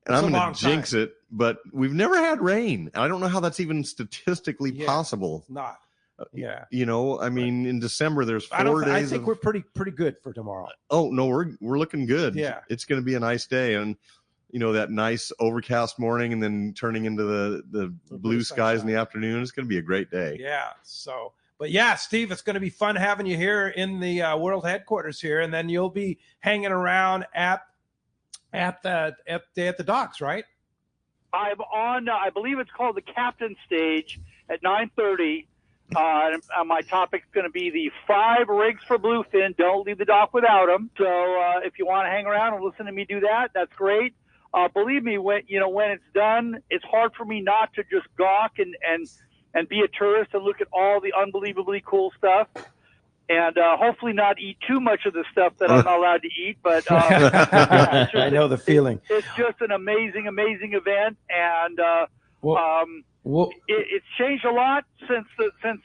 and I'm going to jinx time. it, but we've never had rain. I don't know how that's even statistically possible. It's not. Yeah. You know, I mean, in December, there's 4 days. I think we're pretty good for tomorrow. Oh, no, we're looking good. Yeah. It's going to be a nice day. And, you know, that nice overcast morning and then turning into the blue skies in the afternoon. It's going to be a great day. Yeah. So, but yeah, Steve, it's going to be fun having you here in the world headquarters here. And then you'll be hanging around at the docks, right? I'm on, I believe it's called the Captain Stage at 9:30. My topic's going to be the 5 rigs for bluefin. Don't leave the dock without them. So if you want to hang around and listen to me do that, that's great. Believe me, when it's done, it's hard for me not to just gawk and be a tourist and look at all the unbelievably cool stuff. And hopefully not eat too much of the stuff that I'm not allowed to eat. But I know the feeling. It's just an amazing, amazing event, and it's changed a lot since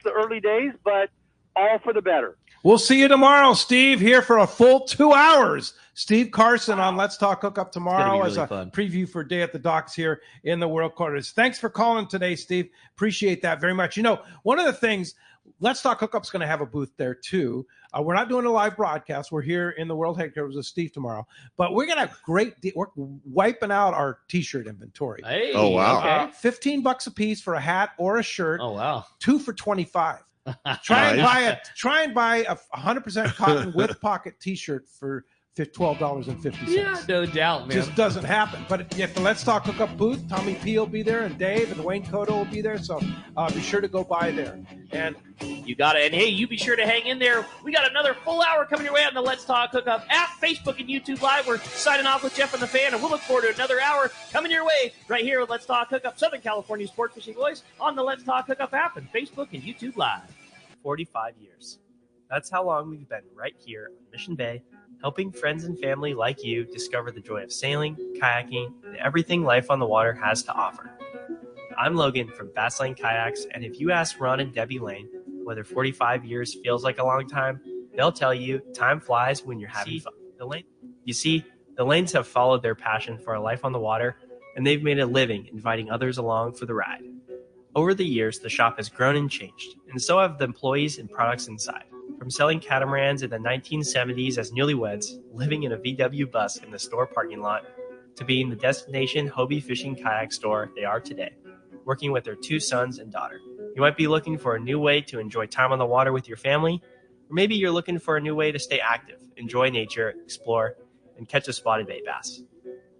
the early days, but all for the better. We'll see you tomorrow, Steve, here for a full 2 hours. Steve Carson on Let's Talk Hookup tomorrow as a preview for Day at the Docks here in the World Quarters. Thanks for calling today, Steve. Appreciate that very much. You know, one of the things Let's Talk Hookup's going to have a booth there too. We're not doing a live broadcast. We're here in the World Headquarters with Steve tomorrow, but we're going to have we're wiping out our T-shirt inventory. Hey, oh, wow. Okay. $15 a piece for a hat or a shirt. Oh, wow. 2 for $25. Try and buy a 100% cotton with pocket T-shirt for $12.50. Yeah, no doubt, man. Just doesn't happen. But at the Let's Talk Hookup booth, Tommy P will be there, and Dave and Wayne Cotto will be there. So be sure to go by there. And you got it. And hey, you be sure to hang in there. We got another full hour coming your way on the Let's Talk Hookup app, Facebook, and YouTube Live. We're signing off with Jeff and the Fan, and we'll look forward to another hour coming your way right here with Let's Talk Hookup, Southern California Sport Fishing Voice on the Let's Talk Hookup app and Facebook and YouTube Live. 45 years. That's how long we've been right here on Mission Bay, helping friends and family like you discover the joy of sailing, kayaking, and everything life on the water has to offer. I'm Logan from Fastlane Kayaks, and if you ask Ron and Debbie Lane whether 45 years feels like a long time, they'll tell you time flies when you're having fun. The Lanes have followed their passion for a life on the water, and they've made a living inviting others along for the ride. Over the years, the shop has grown and changed, and so have the employees and products inside. From selling catamarans in the 1970s as newlyweds, living in a VW bus in the store parking lot, to being the destination Hobie fishing kayak store they are today, working with their 2 sons and daughter. You might be looking for a new way to enjoy time on the water with your family, or maybe you're looking for a new way to stay active, enjoy nature, explore, and catch a spotted bait bass.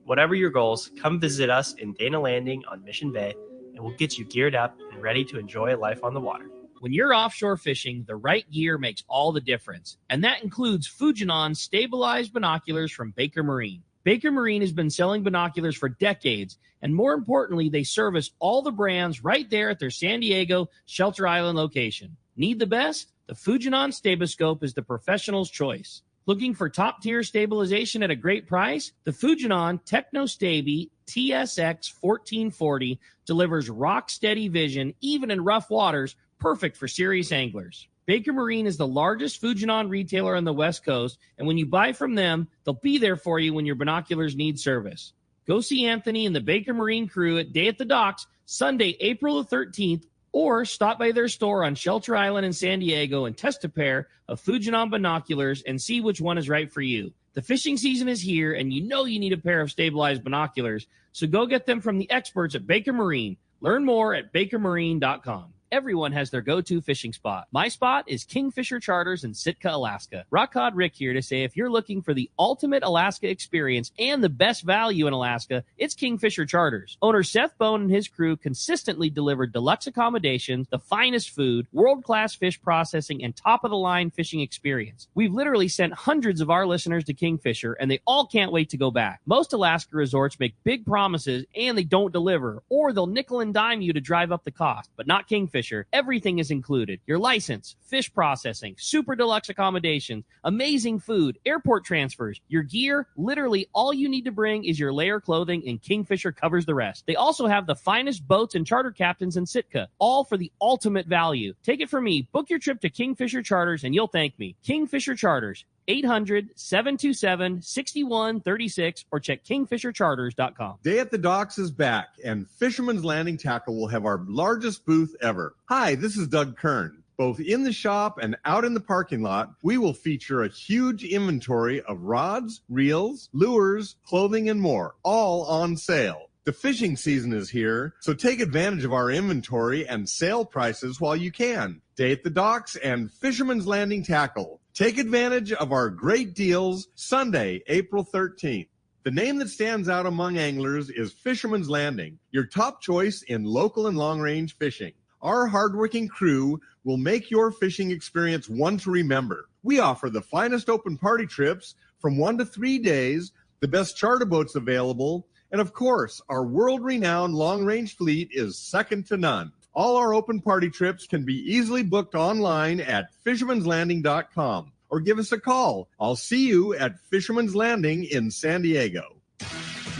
Whatever your goals, come visit us in Dana Landing on Mission Bay, and we'll get you geared up and ready to enjoy life on the water. When you're offshore fishing, the right gear makes all the difference, and that includes Fujinon stabilized binoculars from Baker Marine. Baker Marine has been selling binoculars for decades, and more importantly, they service all the brands right there at their San Diego Shelter Island location. Need the best? The Fujinon Staboscope is the professional's choice. Looking for top-tier stabilization at a great price? The Fujinon TechnoStabi TSX 1440 delivers rock-steady vision even in rough waters, perfect for serious anglers. Baker Marine is the largest Fujinon retailer on the West Coast, and when you buy from them, they'll be there for you when your binoculars need service. Go see Anthony and the Baker Marine crew at Day at the Docks, Sunday, April the 13th, or stop by their store on Shelter Island in San Diego and test a pair of Fujinon binoculars and see which one is right for you. The fishing season is here, and you know you need a pair of stabilized binoculars, so go get them from the experts at Baker Marine. Learn more at bakermarine.com. Everyone has their go-to fishing spot. My spot is Kingfisher Charters in Sitka, Alaska. Rock Cod Rick here to say if you're looking for the ultimate Alaska experience and the best value in Alaska, it's Kingfisher Charters. Owner Seth Bone and his crew consistently deliver deluxe accommodations, the finest food, world-class fish processing, and top-of-the-line fishing experience. We've literally sent hundreds of our listeners to Kingfisher, and they all can't wait to go back. Most Alaska resorts make big promises, and they don't deliver, or they'll nickel and dime you to drive up the cost, but not Kingfisher. Everything is included. Your license, fish processing, super deluxe accommodations, amazing food, airport transfers, your gear. Literally all you need to bring is your layer clothing, and Kingfisher covers the rest. They also have the finest boats and charter captains in Sitka, all for the ultimate value. Take it from me. Book your trip to Kingfisher Charters and you'll thank me. Kingfisher Charters, 800-727-6136 or check kingfishercharters.com. Day at the Docks is back, and Fisherman's Landing Tackle will have our largest booth ever. Hi, this is Doug Kern. Both in the shop and out in the parking lot, we will feature a huge inventory of rods, reels, lures, clothing, and more, all on sale. The fishing season is here, so take advantage of our inventory and sale prices while you can. Day at the Docks and Fisherman's Landing Tackle. Take advantage of our great deals Sunday, April 13th. The name that stands out among anglers is Fisherman's Landing, your top choice in local and long-range fishing. Our hardworking crew will make your fishing experience one to remember. We offer the finest open party trips from 1 to 3 days, the best charter boats available, and of course, our world-renowned long-range fleet is second to none. All our open party trips can be easily booked online at fishermanslanding.com or give us a call. I'll see you at Fisherman's Landing in San Diego.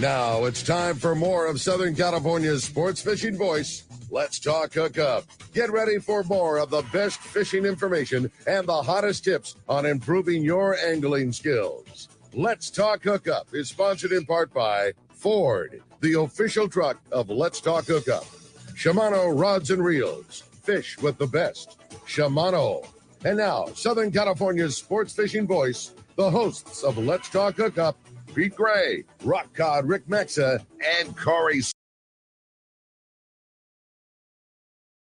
Now it's time for more of Southern California's sports fishing voice. Let's Talk Hookup. Get ready for more of the best fishing information and the hottest tips on improving your angling skills. Let's Talk Hookup is sponsored in part by Ford, the official truck of Let's Talk Hookup, Shimano Rods and Reels, fish with the best. Shimano. And now, Southern California's sports fishing voice, the hosts of Let's Talk Hookup, Pete Gray, Rock Cod Rick Mexa, and Corey